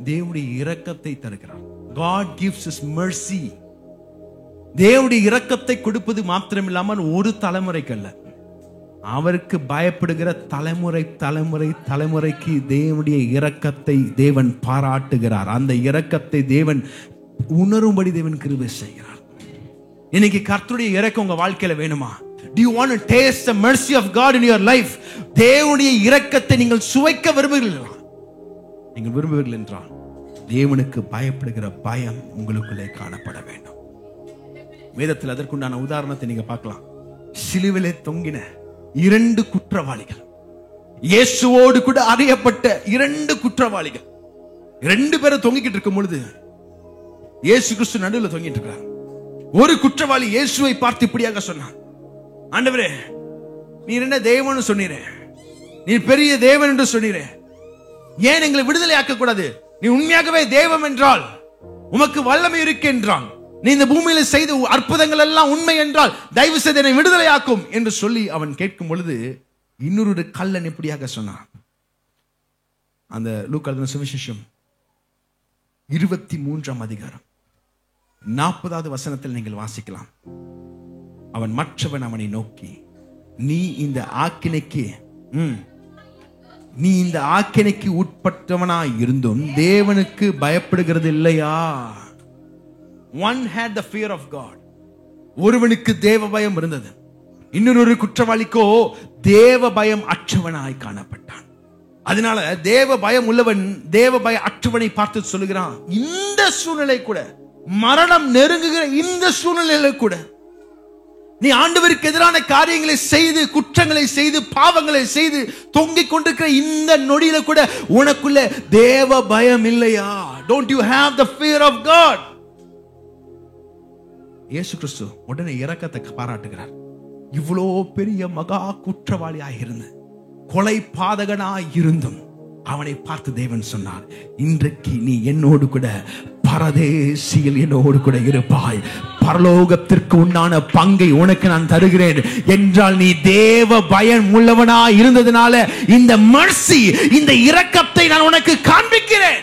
தேவனுடைய இரக்கத்தை தருகிறார். God gives his mercy. தேவனுடைய இரக்கத்தை கொடுப்பது மாத்திரம் இல்லாமல் ஒரு தலைமுறைக்கு அல்ல, அவருக்கு பயப்படுகிற தலைமுறை தலைமுறை தலைமுறைக்கு தேவனுடைய இரக்கத்தை தேவன் பாராட்டுகிறார். அந்த இரக்கத்தை தேவன் உணரும்படி தேவன் கிருபை செய்கிறார். இன்னைக்கு கர்த்தருடைய இரக்கம் உங்க வாழ்க்கையில வேணுமா? Do you want to taste the mercy of God in your life? தேவனுடைய இரக்கத்தை நீங்கள் சுவைக்க விரும்புகிறீர்களா? நீங்கள் விரும்புவீர்கள் என்றால் தேவனுக்கு பயப்படுகிற பயம் உங்களுக்குள்ளே காணப்பட வேண்டும். வேதத்தில் அதற்குண்டான உதாரணத்தை நீங்க பார்க்கலாம். சிலுவிலே தொங்கின 2 குற்றவாளிகள், இயேசுவோடு கூட அறியப்பட்ட 2 குற்றவாளிகள், 2 பேரை தொங்கிக்கிட்டு இருக்கும் பொழுது இயேசு கிறிஸ்து நடுவில் தொங்கிட்டு இருக்கிறார். ஒரு குற்றவாளி இயேசுவை பார்த்து இப்படியாக சொன்னான், ஆண்டவரே, நீர் என்ன தேவன் சொன்னீரே, நீர் பெரிய தேவன் என்று சொன்னீரே, ஏன் எங்களை விடுதலை ஆக்க கூடாது? நீ உண்மையாகவே தேவன் என்றால் உமக்கு வல்லமை இருக்கு என்றான், நீ இந்த பூமியில செய்த அற்புதங்கள் எல்லாம் உண்மை என்றால் தயவு செய்து என்னை விடுதலை ஆக்கும் என்று சொல்லி அவன் கேட்கும் பொழுது இன்னொரு கள்ளன் இப்படியாக சொன்னான். அந்த லூக்கா எழுதின சுவிசேஷம் 23ஆம் அதிகாரம் 40வது வசனத்தில் நீங்கள் வாசிக்கலாம். அவன் மற்றவன் அவனை நோக்கி, நீ இந்த ஆக்கினைக்கு உட்பட்டவனாய் இருந்தும் தேவனுக்கு பயப்படுகிறது இல்லையா? One had the fear of God. ஒருவனுக்கு தேவ பயம் இருந்தது, இன்னொரு குற்றவாளிக்கோ தேவ பயம் அற்றவனாய் காணப்பட்டான். அதனால தேவ பயம் உள்ளவன் தேவ பய அற்றவனை பார்த்து சொல்லுகிறான், இந்த சூழ்நிலை கூட, மரணம் நெருங்குகிற இந்த சூழ்நிலையில கூட நீ ஆண்டவருக்கு எதிரான காரியங்களை செய்து, குற்றங்களை செய்து, பாவங்களை செய்து தொங்கிக் கொண்டிருக்கிற இந்த நொடியில கூட உனக்குள்ள தேவ பயம் இல்லையா? Don't you have the fear of God? இயேசு கிறிஸ்து உடனே இரக்கத்தை பாராட்டுகிறார். இவ்வளோ பெரிய மகா குற்றவாளியாய் இருந்து, கொலை பாதகனாய் இருந்தும் அவனை பார்த்து தேவன் சொன்னார், இன்றைக்கு நீ என்னோடு கூட பரதேசியில் என்னோடு கூட இருப்பாய், பரலோகத்திற்கு உண்டான பங்கை உனக்கு நான் தருகிறேன் என்றால் நீ தேவ பயம் உள்ளவனாய் இருந்ததுனால இந்த மர்சி, இந்த இரக்கத்தை நான் உனக்கு காண்பிக்கிறேன்.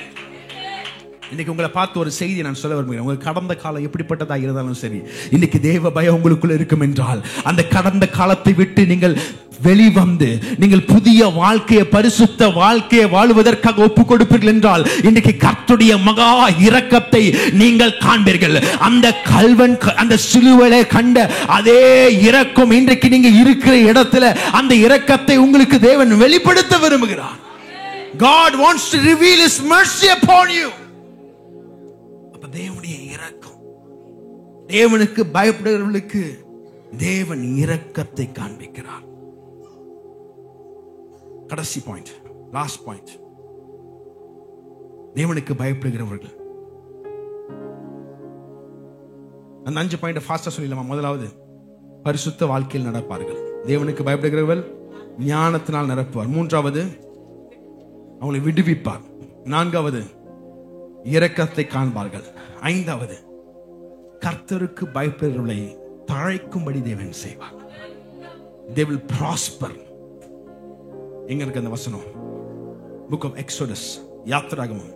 இன்னைக்கு உங்களை பார்த்து ஒரு செய்தி நான் சொல்ல விரும்புகிறேன். உங்க கடந்த காலம் எப்படிப்பட்டதா இருந்தாலும் சரி, இன்னைக்கு தேவ பயம் உங்களுக்குள்ள இருக்கும் என்றால் அந்த கடந்த காலத்தை விட்டு நீங்கள் வெளிவந்து நீங்கள் புதிய வாழ்க்கையை, பரிசுத்த வாழ்க்கையை வாழுவதற்காக ஒப்பு கொடுப்பீர்கள் என்றால் இன்னைக்கு கர்த்தருடைய மகா இரக்கத்தை நீங்கள் காண்பீர்கள். அந்த கல்வன் அந்த சிலுவையிலே கண்ட அதே இரக்கம் இன்றைக்கு நீங்க இருக்கிற இடத்துல அந்த இரக்கத்தை உங்களுக்கு தேவன் வெளிப்படுத்த விரும்புகிறார். God wants to reveal his mercy upon you. தேவனுடைய இரக்கம், தேவனுக்கு பயப்படுகிறவர்களுக்கு தேவன் இரக்கத்தை காண்பிக்கிறார். கடைசி பாயிண்ட், லாஸ்ட் பாயிண்ட், தேவனுக்கு பயப்படுகிறவர்கள். அந்த 5 பாயிண்ட் ஃபாஸ்டா சொல்லிடலாமா? முதலாவது, பரிசுத்த வாழ்க்கையில் நடப்பார்கள். தேவனுக்கு பயப்படுகிறவர்கள் ஞானத்தினால் நிரப்புவார். 3வது, அவங்களை விடுவிப்பார். 4வது, இரக்கத்தை காண்பார்கள். 5வது, கர்த்தருக்கு பயப்படுகிறவர்களை தழைக்கும்படி தேவன் செய்வார். They will prosper. எங்க இருக்கு அந்த வசனம்? Book of Exodus, யாத்திராகமம்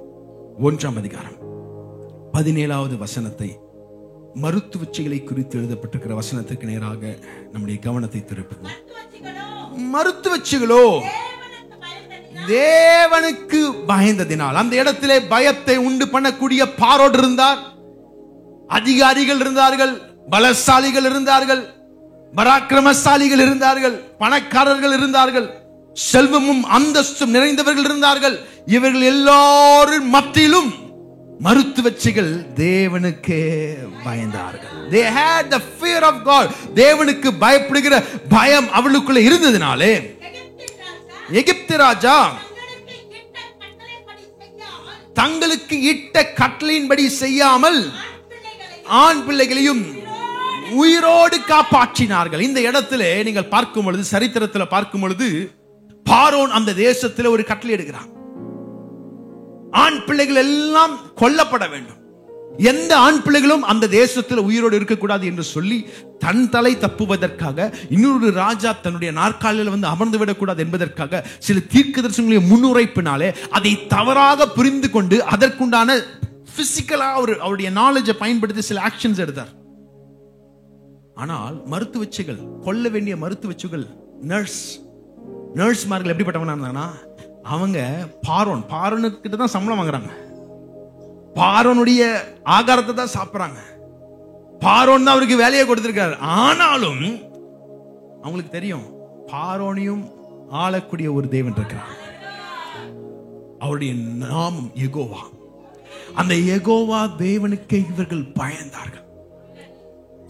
1ஆம் அதிகாரம் 17வது வசனத்தை, மருத்துவச்சிகளை குறித்து எழுதப்பட்டிருக்கிற வசனத்துக்கு நேராக நம்முடைய கவனத்தை திருப்புவோம். மருத்துவச்சிகளோ தேவனுக்கு பயந்ததினால், அந்த இடத்திலே பயத்தை உண்டு பண்ணக்கூடிய பாரோடு இருந்தார், அதிகாரிகள் இருந்தார்கள், பலசாலிகள் இருந்தார்கள், பராக்கிரமசாலிகள் இருந்தார்கள், பணக்காரர்கள் இருந்தார்கள், செல்வமும் அந்தஸ்தும் நிறைந்தவர்கள் இருந்தார்கள். இவர்கள் எல்லாரும் மத்தியிலும் மருத்துவச்சிகள் தேவனுக்கு பயந்தார்கள். They had the fear of God. தேவனுக்கு பயப்படுகிற பயம் அவளுக்குள்ள இருந்ததினாலே எகிப்து ராஜா தங்களுக்கு இட்ட கட்டளையின்படி செய்யாமல் ஆண் பிள்ளைகளையும் உயிரோடு காப்பாற்றினார்கள். இந்த இடத்திலே நீங்கள் பார்க்கும் பொழுது, சரித்திரத்தில் பார்க்கும் பொழுது, பார்வோன் அந்த தேசத்தில் ஒரு கட்டளை எடுக்கிறான், ஆண் பிள்ளைகள் எல்லாம் கொல்லப்பட வேண்டும். எந்த ஆண் பிள்ளைகளும் அந்த தேசத்தில் உயிரோடு இருக்கக்கூடாது என்று சொல்லி தன் தலை தப்புவதற்காக, இன்னொரு ராஜா தன்னுடைய நாற்காலில் வந்து அமர்ந்து விடக்கூடாது என்பதற்காக சில தீர்க்கதரிசனங்களுடைய முன்னுரைப்பினாலே அதை தவறாக புரிந்து கொண்டு அதற்குண்டான பிசிக்கலா அவருடைய நாலேஜை பயன்படுத்தி சில ஆக்ஷன்ஸ் எடுத்தார். ஆனால் மருத்துவச்சிகள், கொல்ல வேண்டிய மருத்துவச்சிகள், நர்ஸ்மார்கள் எப்படிப்பட்டவனா இருந்தாங்கன்னா, அவங்க பார்வோன்கிட்ட தான் சம்பளம் வாங்குறாங்க, பார்வோனுடைய ஆகாரத்தை தான் சாப்பிடுறாங்க, பார்வோன் தான் அவருக்கு வேலையை கொடுத்திருக்காரு. ஆனாலும் அவங்களுக்கு தெரியும் பார்வோனையும் ஆளக்கூடிய ஒரு தேவன் இருக்கிறார். அவருடைய நாமம் யெகோவா. அந்த யெகோவா தேவனுக்கு இவர்கள் பயந்தார்கள்.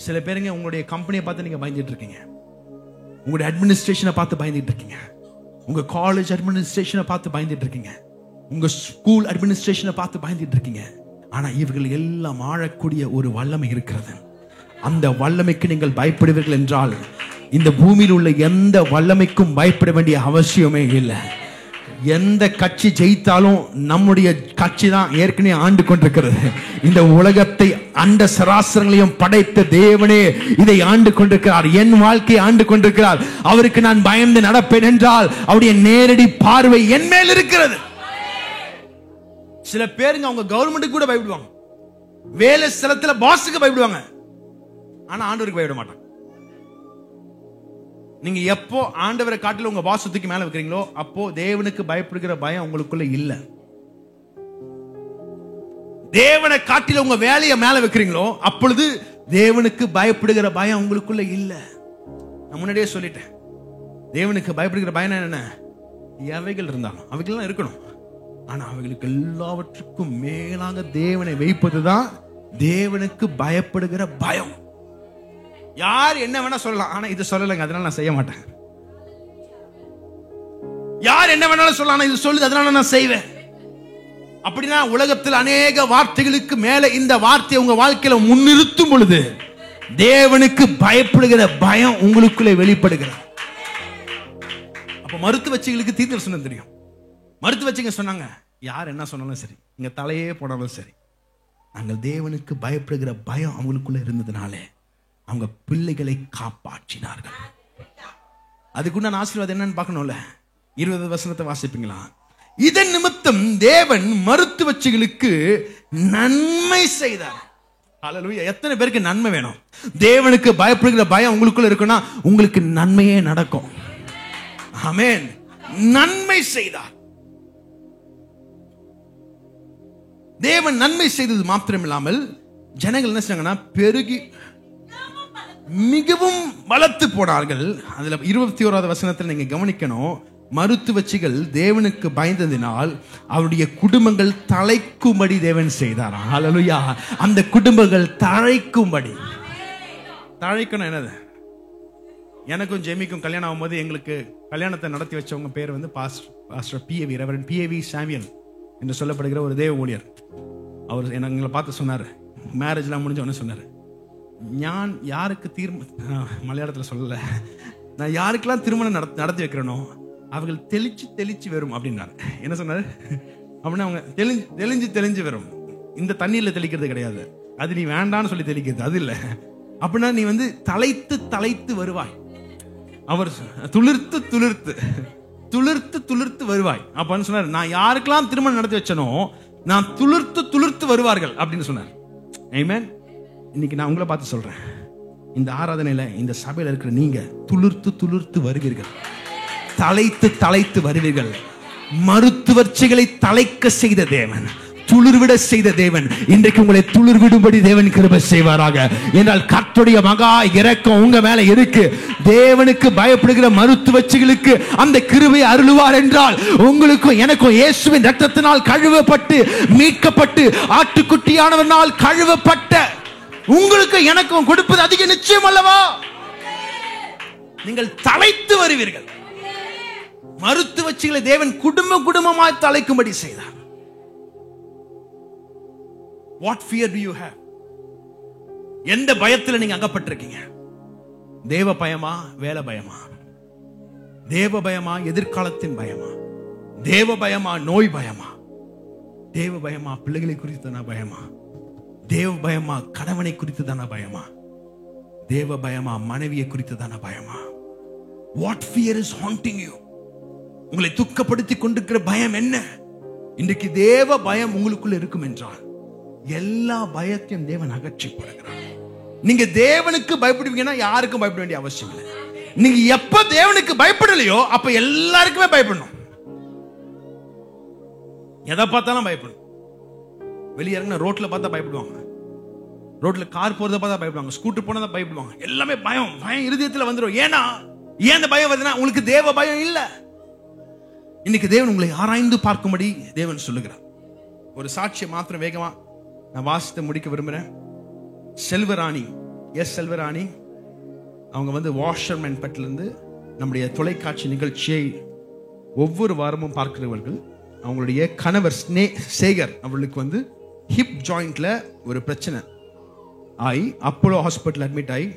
சில பேருங்க உங்களுடைய கம்பெனியை பார்த்து நீங்க பயந்துட்டு இருக்கீங்க, உங்களுடைய அட்மினிஸ்ட்ரேஷனை பார்த்து பயந்துட்டு இருக்கீங்க, உங்க காலேஜ் அட்மினிஸ்ட்ரேஷனை பார்த்து பயந்துட்டு இருக்கீங்க, உங்க ஸ்கூல் அட்மினிஸ்ட்ரேஷனை பார்த்து பயந்துட்டு இருக்கீங்க. ஆனா இவர்கள் எல்லாம் ஆளக்கூடிய ஒரு வல்லமை இருக்கிறது. அந்த வல்லமைக்கு நீங்கள் பயப்படுவீர்கள் என்றால் இந்த பூமியில் உள்ள எந்த வல்லமைக்கும் பயப்பட வேண்டிய அவசியமே இல்லை. எந்த கட்சி ஜெயித்தாலும் நம்முடைய கட்சி தான் ஏற்கனவே ஆண்டு கொண்டிருக்கிறது. இந்த உலகத்தை அண்ட சராசரங்களையும் படைத்த தேவனே இதை ஆண்டு கொண்டிருக்கிறார், என் வாழ்க்கையை ஆண்டு கொண்டிருக்கிறார். அவருக்கு நான் பயந்து நடப்பேன் என்றால் அவருடைய நேரடி பார்வை என் மேல் இருக்கிறது. சில பேருங்க அவங்க கவர்மெண்ட்டுக்கு கூட பயப்படுவாங்க, வேலை ஸ்தலத்துல பாஸுக்கு பயப்படுவாங்க, ஆனா ஆண்டவருக்கு பயப்பட மாட்டாங்க. நீங்க எப்போ ஆண்டவரை காட்டில உங்க பாஸ் தூக்கி மேல வைக்கிறீங்களோ அப்போ தேவனுக்கு பயப்படுகிற பயம் உங்களுக்குள்ள இல்ல. தேவனை காட்டில உங்க வேலையை மேல வைக்கிறீங்களோ அப்பொழுது தேவனுக்கு பயப்படுகிற பயம் உங்களுக்குள்ள இல்ல. நான் முன்னாடியே சொல்லிட்டேன், தேவனுக்கு பயப்படுகிற பயம் என்ன? எவைகள் இருந்தாலும் அவைகள் இருக்கணும், ஆனா அவைகளுக்கு எல்லாவற்றுக்கும் மேலாக தேவனை வைப்பதுதான் தேவனுக்கு பயப்படுகிற பயம். யார் என்ன வேணா சொல்லலாம், ஆனா இது சொல்லலைங்க, அதனால நான் செய்ய மாட்டேன். யார் என்ன வேணாலும் சொல்லலாம், இது சொல்லுது, அதனால நான் செய்வேன். அப்படின்னா உலகத்தில் அநேக வார்த்தைகளுக்கு மேல இந்த வார்த்தையை உங்க வாழ்க்கையில முன்னிறுத்தும் பொழுது தேவனுக்கு பயப்படுகிற பயம் உங்களுக்குள்ளே வெளிப்படுகிறது. அப்ப மருத்துவச்சிகளுக்கு தீர்க்கதரிசனம் தெரியும். மருத்துவச்சிங்க சொன்னாங்க, யார் என்ன சொன்னாலும் சரி, இங்க தலையே போனாலும் சரி, நாங்கள் தேவனுக்கு பயப்படுகிற பயம் அவங்களுக்குள்ள இருந்ததுனாலே அவங்க பிள்ளைகளை காப்பாற்றினார்கள். அதுக்குண்டான ஆசீர்வாதம் என்னன்னு பார்க்கணும்ல. 20 வசனத்தை வாசிப்பீங்களா? இதன் நிமித்தம் தேவன் மருத்துவச்சிகளுக்கு நன்மை செய்தார். ஹல்லேலூயா. எத்தனை பேருக்கு நன்மை வேணும்? தேவனுக்கு பயப்படுகிற பயம் உங்களுக்குள்ள இருக்குன்னா உங்களுக்கு நன்மையே நடக்கும். ஆமென். நன்மை செய்தார். தேவன் நன்மை செய்தது மாத்திரமில்லாமல் ஜனங்கள் என்ன செஞ்சாங்கன்னா பெருகி மிகவும் வளர்த்து போனார்கள். அதுல 21வது வசனத்தில் நீங்க கவனிக்கணும், மருத்துவச்சிகள் தேவனுக்கு பயந்ததினால் அவருடைய குடும்பங்கள் தழைக்கும்படி தேவன் செய்தார். ஹல்லேலூயா. அந்த குடும்பங்கள் தழைக்கும்படி. தழைக்கணும் என்னது? எனக்கும் ஜெமிக்கும் கல்யாணம் ஆகும்போது எங்களுக்கு கல்யாணத்தை நடத்தி வச்சவங்க பேர் வந்து பாஸ்டர் PAV, ரெவரண்ட் PAV சாமியல் என்று சொல்லப்படுகிற ஒரு தேவ ஊழியர். அவர் எங்களை பார்த்து சொன்னார், மேரேஜ்லாம் முடிஞ்ச உடனே சொன்னார், நான் யாருக்கு மலையாளத்தில் சொல்லல, நான் யாருக்கெல்லாம் திருமணம் நடத்தி வைக்கிறேனோ அவர்கள் தெளிச்சு வரும் அப்படின்னாரு. என்ன சொன்னாரு அப்படின்னா, அவங்க தெளிஞ்சு வரும். இந்த தண்ணீர்ல தெளிக்கிறது கிடையாது, அது நீ வேண்டான்னு சொல்லி தெளிக்கிறது, அது இல்லை. அப்படின்னா நீ வந்து தலைத்து வருவாய். அவர் துளிர்த்து வருவாய் அப்படின்னு சொன்னார். நான் யாருக்கெல்லாம் திருமணம் நடத்தி வச்சனோ நான் துளிர்த்து வருவார்கள் அப்படின்னு சொன்னார். ஆமென். இன்னைக்கு நான் உங்களை பார்த்து சொல்றேன், இந்த ஆராதனையில இந்த சபையில இருக்கிற நீங்க துளிர்த்து வருவீர்கள், தலைத்து வருவீர்கள். மருத்துவர்ச்சிகளை தலைக்க செய்த தேவன், துளிர்விட செய்த தேவன் இன்றைக்கு உங்களை துளிர்விடும்படி தேவன் கிருபை செய்வாராக. என்றால் கர்த்தருடைய மகா இரக்கம் உங்க மேல இருக்கு. தேவனுக்கு பயப்படுகிற மருத்துவச்சிகளுக்கு அந்த கிருபை அருளுவார் என்றால் உங்களுக்கும் எனக்கும் இயேசுவின் இரத்தத்தினால் கழுவப்பட்டு மீட்கப்பட்டு ஆட்டுக்குட்டியானவனால் கழுவப்பட்ட உங்களுக்கு எனக்கும் கொடுப்பது அதிக நிச்சயம் அல்லவா? நீங்கள் தலைத்து வருவீர்கள். மருத்துவச்சிகளை தேவன் குடும்பமாய் தலைக்கும்படி செய்தார். What fear do you have? எந்த பயத்தில் நீங்க அகப்பட்டிருக்கீங்க? தேவ பயமா, வேலை பயமா? தேவ பயமா, எதிர்காலத்தின் பயமா? தேவ பயமா, நோய் பயமா? தேவ பயமா, பிள்ளைகளை குறித்தான பயமா? தேவ பயமா கணவனை குறித்து தான பயமா? தேவ பயமா மனைவியை குறித்து தான பயமா? What fear is haunting you? உங்களை துக்கப்படுத்தி கொண்டிருக்கிற பயம் என்ன? இன்றைக்கு தேவ பயம் உங்களுக்குள்ள இருக்கும் என்றால் எல்லா பயத்தையும் தேவன் அகற்றி போடுகிறார். நீங்க தேவனுக்கு பயப்படுவீங்கன்னா யாருக்கும் பயப்பட வேண்டிய அவசியம் இல்லை. நீங்க எப்ப தேவனுக்கு பயப்படலையோ அப்ப எல்லாருக்குமே பயப்படணும். எதை பார்த்தாலும் பயப்படும். வெளியே இறங்கின ரோட்ல பார்த்தா பயப்படுவாங்க, ரோட்ல கார் போறத பார்த்தா பயப்படுவாங்க, ஸ்கூட்டர் போனதா பயப்படுவாங்க. எல்லாமே பயம் இருதயத்துல வந்துடும். ஏன்னா ஏன் அந்த பயம் வருதுன்னா உங்களுக்கு தேவ பயம் இல்ல. இன்னைக்கு தேவன் உங்களை ஆராய்ந்து பார்க்கும்படி தேவன் சொல்லுகிறார். ஒரு சாட்சியை மாத்திரம் வேகமா நான் வாசித்து முடிக்க விரும்புறேன். செல்வராணி, செல்வராணி அவங்க வாஷர்மேன் பட்டில இருந்து நம்முடைய தொலைக்காட்சி நிகழ்ச்சியை ஒவ்வொரு வாரமும் பார்க்கிறவர்கள். அவங்களுடைய கணவர் சேகர் அவர்களுக்கு ஹிப் ஜாயிண்ட்ல ஒரு பிரச்சனை ஆகி அப்போலோ ஹாஸ்பிட்டல் அட்மிட் ஆகி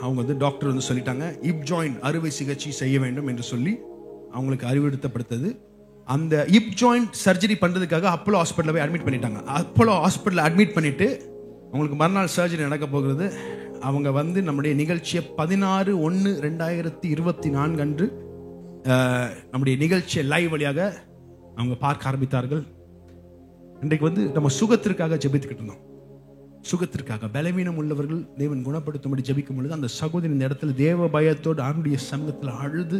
அவங்க டாக்டர் சொல்லிட்டாங்க ஹிப் ஜாயிண்ட் அறுவை சிகிச்சை செய்ய வேண்டும் என்று சொல்லி அவங்களுக்கு அறிவுறுத்தப்படுத்தது. அந்த ஹிப் ஜாயிண்ட் சர்ஜரி பண்றதுக்காக அப்போலோ ஹாஸ்பிட்டல் போய் அட்மிட் பண்ணிட்டாங்க. அப்போலோ ஹாஸ்பிட்டல் அட்மிட் பண்ணிட்டு அவங்களுக்கு மறுநாள் சர்ஜரி நடக்க போகிறது. அவங்க நம்முடைய நிகழ்ச்சியை 16/1/2024 அன்று நம்முடைய நிகழ்ச்சியை லைவ் வழியாக அவங்க பார்க்க ஆரம்பித்தார்கள். இன்றைக்கு நம்ம சுகத்திற்காக ஜெபித்துக்கிட்டு இருந்தோம். சுகத்திற்காக பலவீனம் உள்ளவர்கள் தேவன் குணப்படுத்தும்படி ஜெபிக்கும் பொழுது அந்த சகோதரி இந்த இடத்துல தேவ பயத்தோடு அவனுடைய சமூகத்தில் அழுது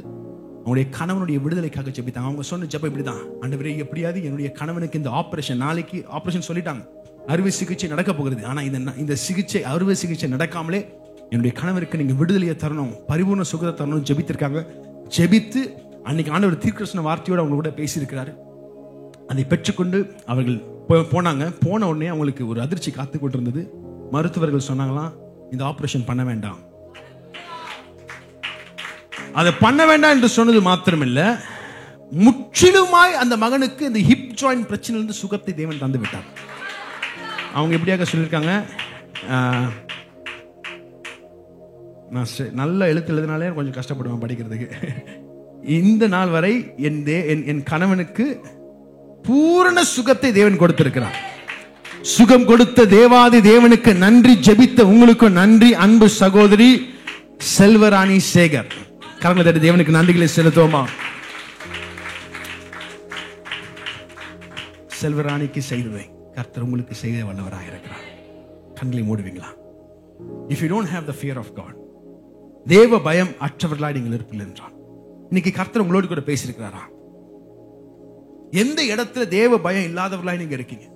அவனுடைய கணவனுடைய விடுதலைக்காக ஜெபித்தாங்க. அவங்க சொன்ன ஜெபம் இப்படிதான்: ஆண்டவரே, எப்படியாவது என்னுடைய கணவனுக்கு இந்த ஆபரேஷன், நாளைக்கு ஆபரேஷன் சொல்லிட்டாங்க, அறுவை சிகிச்சை நடக்க போகிறது. ஆனா இந்த சிகிச்சை அறுவை சிகிச்சை நடக்காமலே என்னுடைய கணவருக்கு நீங்க விடுதலையை தரணும், பரிபூர்ண சுகத்தை தரணும் ஜெபித்திருக்காங்க. ஜெபித்து அன்னைக்கு ஆண்டவர் தீர்க்கதரிசன வார்த்தையோடு அவங்க கூட பேசியிருக்கிறாரு. அதை பெற்றுக்கொண்டு அவர்கள் போனாங்க. போன உடனே அவங்களுக்கு ஒரு அதிர்ச்சி காத்து கொண்டிருந்தது. மருத்துவர்கள் சொன்னாங்களாம், இந்த ஆபரேஷன் பண்ண வேண்டாம். அதை பண்ண வேண்டாம் என்று சொன்னது மாத்திரமில்ல, முற்றிலுமாய் அந்த மகனுக்கு இந்த ஹிப் ஜாயிண்ட் பிரச்சனையிலிருந்து சுகத்தை தேவன் தந்து விட்டார். அவங்க எப்படியாக சொல்லியிருக்காங்க, நான் நல்ல எழுத்து எழுதினாலே கொஞ்சம் கஷ்டப்படுவேன் படிக்கிறதுக்கு. இந்த நாள் வரை என் கணவனுக்கு பூரண சுகத்தை தேவன் கொடுத்திருக்கிறார். சுகம் கொடுத்த தேவாதி தேவனுக்கு நன்றி. ஜெபித்த உங்களுக்கு நன்றி அன்பு சகோதரி செல்வராணி சேகர். கரங்களை தட்டி தேவனுக்கு நன்றிகளை செலுத்துவோமா? செல்வராணிக்கு செய்ததை கர்த்தர் உங்களுக்கு செய்த வல்லவராக இருக்கிறார். கண்களை மூடுவீங்களா? If you don't have the fear of God, தேவ பயம் அற்றவர்களாய் நீங்கள் இருப்பீர்கள் என்றால் இன்னைக்கு கர்த்தர் உங்களோடு கூட பேசியிருக்கிறாரா? எந்த இடத்துல தேவ பயம் இல்லாதவர்களாய் நீங்க இருக்கீங்க?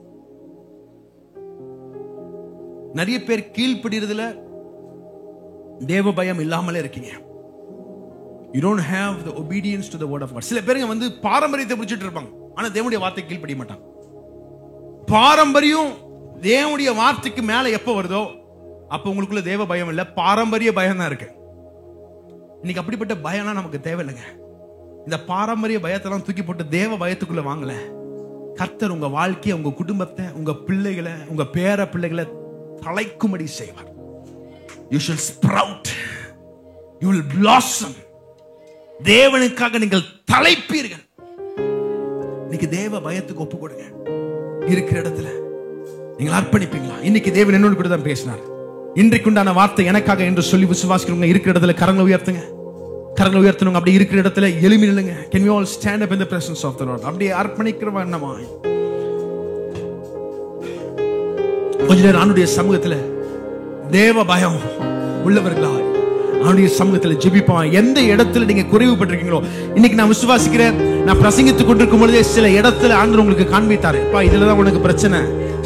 நிறைய பேர் கீழ்ப்படிறதுல தேவ பயம் இல்லாமலே இருக்கீங்க. You don't have the obedience to the word of God. சில பேருங்க பாரம்பரியத்தை பிடிச்சிட்டு இருப்பாங்க, ஆனா தேவனுடைய வார்த்தை கீழ்ப்படிய மாட்டாங்க. பாரம்பரியம் தேவனுடைய வார்த்தைக்கு மேல எப்ப வருதோ அப்ப உங்களுக்குள்ள தேவ பயம் இல்ல, பாரம்பரிய பயம் தான் இருக்கு. இன்னைக்கு அப்படிப்பட்ட பயம்லாம் நமக்கு தேவையில்லைங்க. இந்த பாரம்பரிய பயத்தெல்லாம் தூக்கி போட்டு தேவ பயத்துக்குள்ள வாங்கல. கர்த்தர் உங்க வாழ்க்கையை, உங்க குடும்பத்தை, உங்க பிள்ளைகளை, உங்க பேர பிள்ளைகளை தலைக்கும்படி செய்வார். You shall sprout, you will blossom. தேவனுக்காக நீங்கள் தலைப்பீர்கள். இன்னைக்கு தேவ பயத்துக்கு ஒப்பு கொடுங்க. இருக்கிற இடத்துல நீங்கள் அர்ப்பணிப்பீங்களா? இன்னைக்கு தேவன் என்னோடு கூட தான் பேசினார். இன்றைக்கு உண்டான வார்த்தை எனக்காக என்று சொல்லி விசுவாசிக்கிறவங்க இருக்கிற இடத்துல கரங்களை உயர்த்துங்க. கரங்களை உயர்த்தணும். அப்படி இருக்கிற இடத்துல எழுமி நில்லுங்க. Can we all stand up in the presence of the Lord? அப்படியே அர்ப்பணிக்கிற வண்ணமா கொஞ்ச நேரம் அவருடைய சமூகத்துல தேவ பயம் உள்ளவர்களா அவருடைய சமூகத்துல ஜெபிப்போம். எந்த இடத்துல நீங்க குறைவுபட்டிருக்கீங்களோ இன்னைக்கு நான் விசுவாசிக்கிறேன். நான் பிரசங்கித்துக் கொண்டிருக்கும் பொழுதே சில இடத்துல ஆண்டவர் உங்களுக்கு காண்பித்தாரு. இதுலதான் உனக்கு பிரச்சனை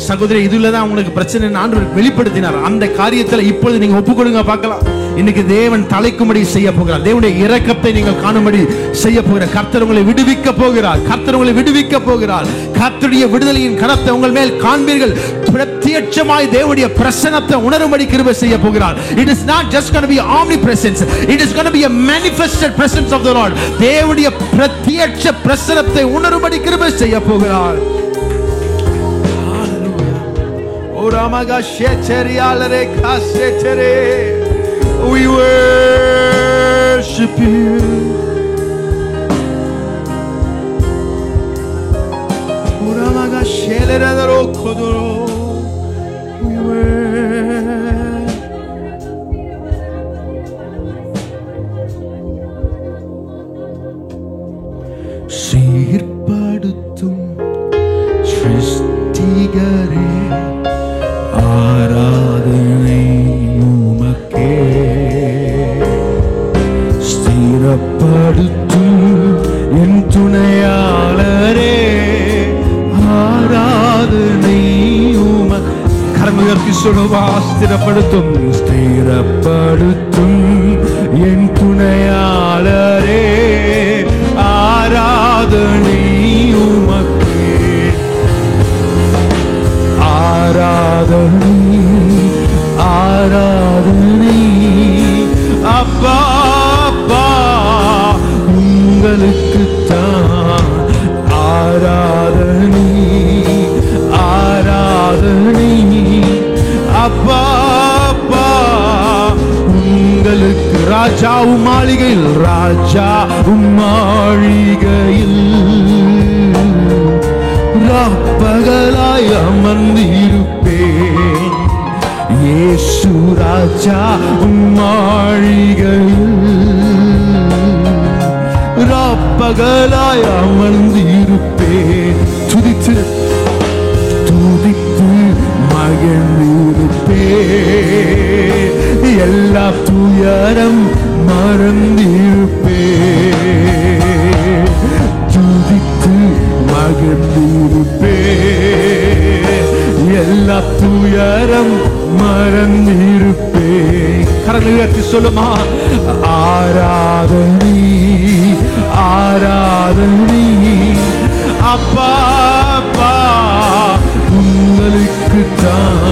சகோதரி, இதுலதான் உங்களுக்கு பிரச்சனை ஆண்டவர் வெளிப்படுத்தினார். அந்த காரியத்துல இப்பொழுது நீங்க ஒப்புக்கொடுங்க பார்க்கலாம். இன்னைக்கு தேவன் தலைக்கும்படி செய்ய போகிறார். தேவனுடைய இரக்கத்தை நீங்கள் காணும்படி செய்ய போகிறார். கர்த்தர் உங்களை விடுவிக்க போகிறார். கர்த்தர் உங்களை விடுவிக்க போகிறார். கர்த்தருடைய விடுதலையின் கரத்தை உங்கள் மேல் காண்பீர்கள். பிரத்யட்சமாய் தேவனுடைய பிரசன்னத்தை உணரும்படி கிருபை செய்ய போகிறார். It is not just going to be omnipresence, it is going to be a manifested presence of the Lord. தேவனுடைய பிரத்யட்ச பிரசன்னத்தை உணரும்படி கிருபை செய்ய போகிறார். O Ramaga Sheterialare Kasetere, we worship you. O Ramaga Sheleraro Kodoro, Jehovah ஸ்திரப்படுத்தும் ஸ்திரப்படுத்தும் என் துணையாளரே, ஆராதனை உமக்கே, ஆராதனை ஆராதனை அப்பா அப்பா உங்களுக்குத்தான் ஆராதனை ஆராதனை அப்பா அப்பா உங்களுக்கு. ராஜாவும் மாளிகையில் ராஜாவும் மாளிகையில் ராப்பகலாய் அமர்ந்திருப்பேன். இயேசு ராஜா மாளிகையில் ராப்பகலாய் அமர்ந்திருப்பேன். துதித்து துதித்து மகிழ்ந்திருப்பேன். எல்லா துயரம் மறந்திருப்பேன். துதித்து மகிழ்ந்திருப்பேன். எல்லா துயரம் மறந்திருப்பேன். கரங்களை உயர்த்தி சொல்லுமா, ஆராதனை ஆராதனை அப்பா அப்பா உங்களுக்குத்தான்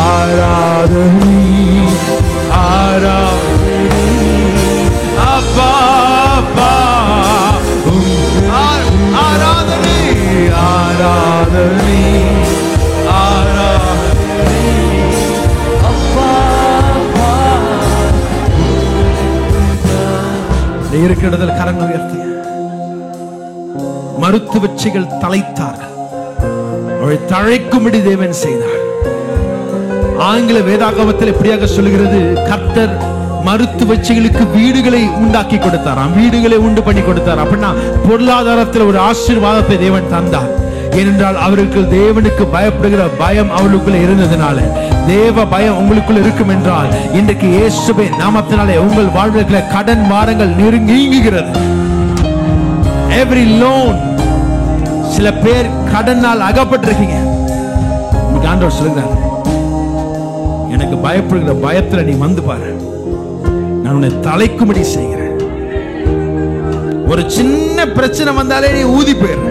ஆராதனை ஆராதனை அப்பா அப்பா ஆராதனை ஆராதனை ஆராதனை அப்பா அப்பா. இருக்கிற இடத்துல கரங்கள் உயர்த்தி. மருத்துவச்சிகள் தலைத்தார்கள், அவளை தழைக்கும்படி தேவன் செய்தார். ஆங்கில வேதாகமத்தில் எப்படியாக சொல்லுகிறது, கர்த்தர் மருத்துவச்சிகளுக்கு வீடுகளை உண்டாக்கி கொடுத்தாராம், வீடுகளை உண்டு பண்ணி கொடுத்தார். அப்படின்னா பொருளாதாரத்தில் ஒரு ஆசீர்வாதத்தை தேவன் தந்தார். ஏனென்றால் அவருக்கு தேவனுக்கு பயப்படுகிற பயம் அவளுக்குள்ள இருந்ததுனால, தேவ பயம் உங்களுக்குள்ள இருக்கும் என்றால் இன்றைக்கு இயேசுவின் நாமத்தினாலே உங்கள் வாழ்வுல கடன் வாரங்கள் நீங்குகிறது. எவ்ரி லோன், சில பேர் கடனால் அகப்பட்டிருக்கீங்க. ஆண்டவர் சொல்லுகிறார், எனக்கு பயப்படுகிற பயத்துல நீ வந்து பாரு, நான் உன்னை தலைக்கும்படி செய்கிறேன். ஒரு சின்ன பிரச்சனை வந்தாலே நீ ஊதி போயிரு,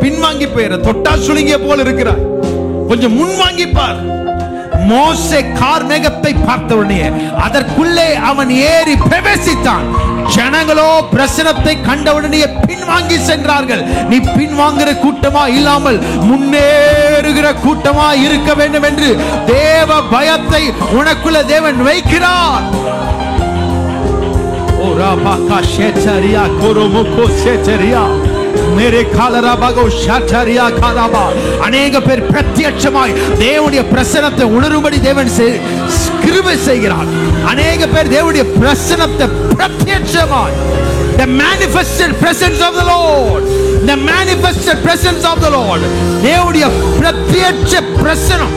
பின்வாங்கி போயிரு, தொட்டா சுளுங்கிய போல இருக்கிறாய். கொஞ்சம் முன்வாங்கி பார். மோசே கார் மேகத்தை பார்த்தவுடனே அதற்குள்ளே அவன் ஏறி பிரவேசித்தான். ஜனங்களோ பிரசனத்தை கண்டவுடனே பின்வாங்கி சென்றார்கள். நீ பின்வாங்குற கூட்டமா இல்லாமல் முன்னேறுகிற கூட்டமா இருக்க வேண்டும் என்று தேவ பயத்தை உனக்குள்ள தேவன் வைக்கிறார். ஓ ராபா காஷேச்சரியா கோரோமோகோ சேச்சரியா மேரே காலராபாகோ ஷாச்சரியா காலாபா. अनेक பேர் பிரத்யட்சமாய் தேவனுடைய பிரசன்னத்தை உணரும்படி தேவன் கிருபை செய்கிறார். अनेक பேர் தேவனுடைய பிரசன்னத்தை பிரத்யட்சமாய், the manifested presence of the Lord, the manifested presence of the Lord, தேவனுடைய பிரத்யட்ச பிரசன்னம்.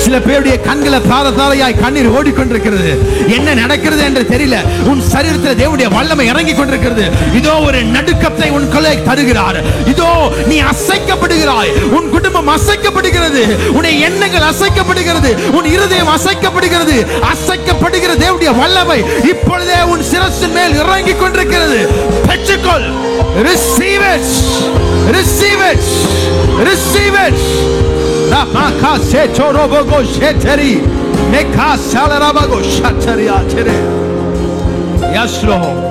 சில பேருடைய கண்களை தார தாரையாய் கண்ணீர் ஓடிக்கொண்டிருக்கிறது. என்ன நடக்கிறது என்று தெரியல. உன் சரீரத்தில் தேவனுடைய வல்லமை இறங்கி கொண்டிருக்கிறது. இதோ ஒரு நடுக்கத்தை உன் கொலை தருகிறார். இதோ நீ அசைக்கப்படுகிறாய். உன் குடும்பம் அசைக்கப்படுகிறது. உன் எண்ணங்கள் அசைக்கப்படுகிறது. உன் இருதயம் அசைக்கப்படுகிறது. அசைக்கப்படுகிற தேவனுடைய வல்லமை இப்பொழுதே உன் சிரசின் மேல் இறங்கி கொண்டிருக்கிறது. பெற்றுக்கொள். Receive it. Receive it. Receive it. Ramaka se chorobogo sheteri meka salarabago shatariya chere. Yes Lord.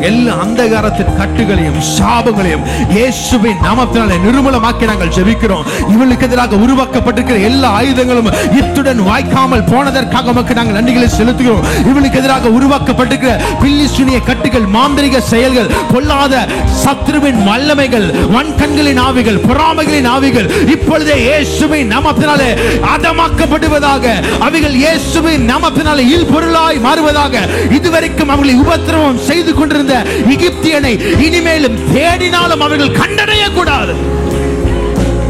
எல்லா அந்தகாரத்தின் கட்டுகளையும் சாபங்களையும் இயேசுவின் நாமத்தினாலே நிர்மூலமாக்கி நாங்கள் ஜெபிக்கிறோம். இவளுக்கு எதிராக உருவாக்கப்பட்டிருக்கிற எல்லா ஆயுதங்களும் இத்துடன் வாய்க்காமல் போனதற்காக உமக்கு நாங்கள் நன்றிகளை செலுத்துகிறோம். இவளுக்கு எதிராக உருவாக்கப்பட்டிருக்கிற பில்லிசூனிய கட்டுகள், மாந்திரிக செயல்கள், பொல்லாத சத்ருவின் வல்லமைகள், வன்கண்களின் ஆவிகள், பொறாமைகளின் ஆவிகள் இப்பொழுதே இயேசுவின் நாமத்தினாலே அதமாக்கப்படுவதாக. அவைகள் இயேசுவின் நாமத்தினாலே இல்பொருளாய் மாறுவதாக. இதுவரைக்கும் அவர்களை உபத்திரவம் செய்து கொண்டிருந்த எகிப்தியனை இனிமேலும் தேடினாலும் அவர்கள் கண்டடைய கூடாது.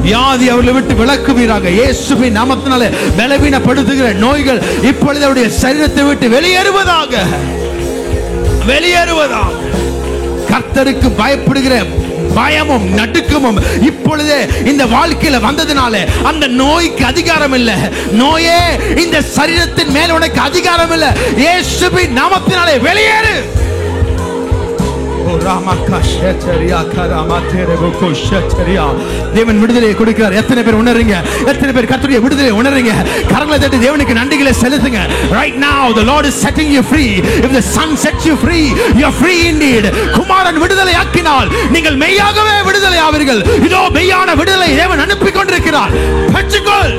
வியாதி அவர்களை விட்டு விலக்குவீராக. இயேசுவின் நாமத்தினாலே பலவீனப்படுத்துகிற நோய்கள் இப்பொழுது அவருடைய சரீரத்தை விட்டு வெளியேறுவதாக. வெளியேறுவதாக. கர்த்தருக்கு பயப்படுகிற பயமும் நடுக்கமும் இப்பொழுதே இந்த வாழ்க்கையில வந்ததுனால அந்த நோய்க்கு அதிகாரம் இல்லை. நோயே இந்த சரீரத்தின் மேல் உனக்கு அதிகாரம் இல்லை. இயேசுவின் நாமத்தினாலே வெளியேறு. தேவன் விடுதலையை கொடுக்கிறார். எத்தனை பேர் உணர்றீங்க? எத்தனை பேர் கர்த்தருடைய விடுதலையை உணர்றீங்க? கரங்களை தட்டி தேவனுக்கு நன்றிகளை செலுத்துங்க. Right now the Lord is setting you free. If the Son sets you free, you are free indeed. குமாரன் விடுதலை ஆக்கினால் நீங்கள் மெய்யாகவே விடுதலை ஆவீர்கள். இதோ மெய்யான விடுதலை தேவன் அனுப்பி கொண்டிருக்கிறார். பெற்றுக்கொள்.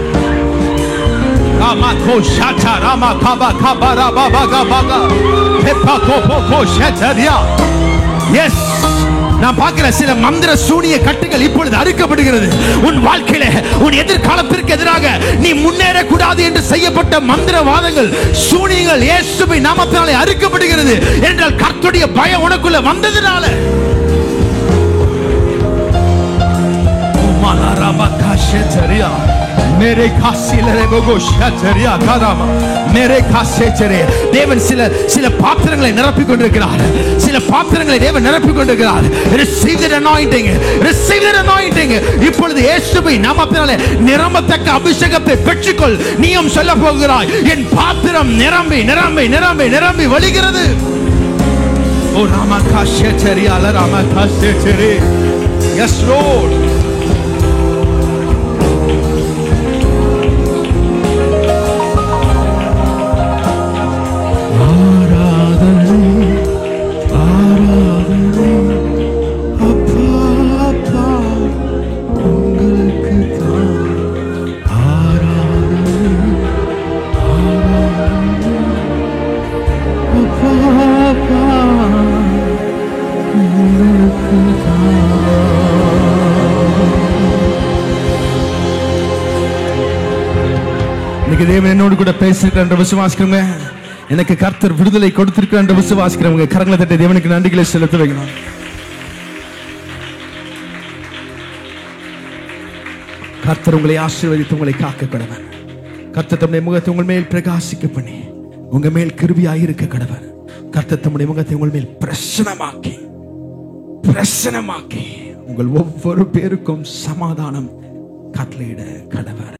Ramako shata ramakaba kabara baba gabaga pepako poko shataria. Yes, நான் பார்க்கிற சில மந்திர சூனிய கட்டுகள் இப்பொழுது அறுக்கப்படுகிறது. உன் வாழ்க்கையில உன் எதிர்காலத்திற்கு எதிராக நீ முன்னேற கூடாது என்று செய்யப்பட்ட மந்திரவாதங்கள் சூனியங்கள் இயேசுவின் நாமத்தினாலே அறுக்கப்படுகிறது. என்றால் கர்த்தருடைய பயம் உனக்குள்ள வந்ததனால. मेरे காசிலரே போகோஷாச்சரியா காராமா मेरे காசேச்சரே. தேவன் சில பாத்திரங்களை நிரப்பிக் கொண்டிருக்கிறார். சில பாத்திரங்களை தேவன் நிரப்பிக் கொண்டிருக்கிறார். receive the anointing, receive the anointing. இப்பொழுது இயேசுவின் நாமத்தினாலே நிரம்பத்தக்க அபிஷேகத்தை பெற்றுக்கொள். நீயும் சொல்ல போகிறாய், என் பாத்திரம் நிரம்பி நிரம்பி நிரம்பி நிரம்பி வழிகிறது. ஓ ராமா காசேச்சரியா ராமா காசேச்சரே. yes lord. தேவன் என்னோடு கூட பேசியிருக்கிறார் என்று விசுவாசிக்கிறவங்க, எனக்கு கர்த்தர் விடுதலை கொடுத்திருக்கிறார் என்று விசுவாசிக்கிறவங்க கரங்களை தட்டி தேவனுக்கு நன்றிகளை செலுத்த வைக்கணும். கர்த்தர் உங்களை ஆசீர்வதித்து உங்களை காக்க கடவர். கர்த்தர் தம்முடைய முகத்தை உங்கள் மேல் பிரகாசிக்க பண்ணி உங்க மேல் கிருபையாயிருக்க கடவர். கர்த்தர் தம்முடைய முகத்தை உங்கள் மேல் பிரசன்னமாக்கி உங்கள் ஒவ்வொரு பேருக்கும் சமாதானம் கட்டளையிட கடவர்.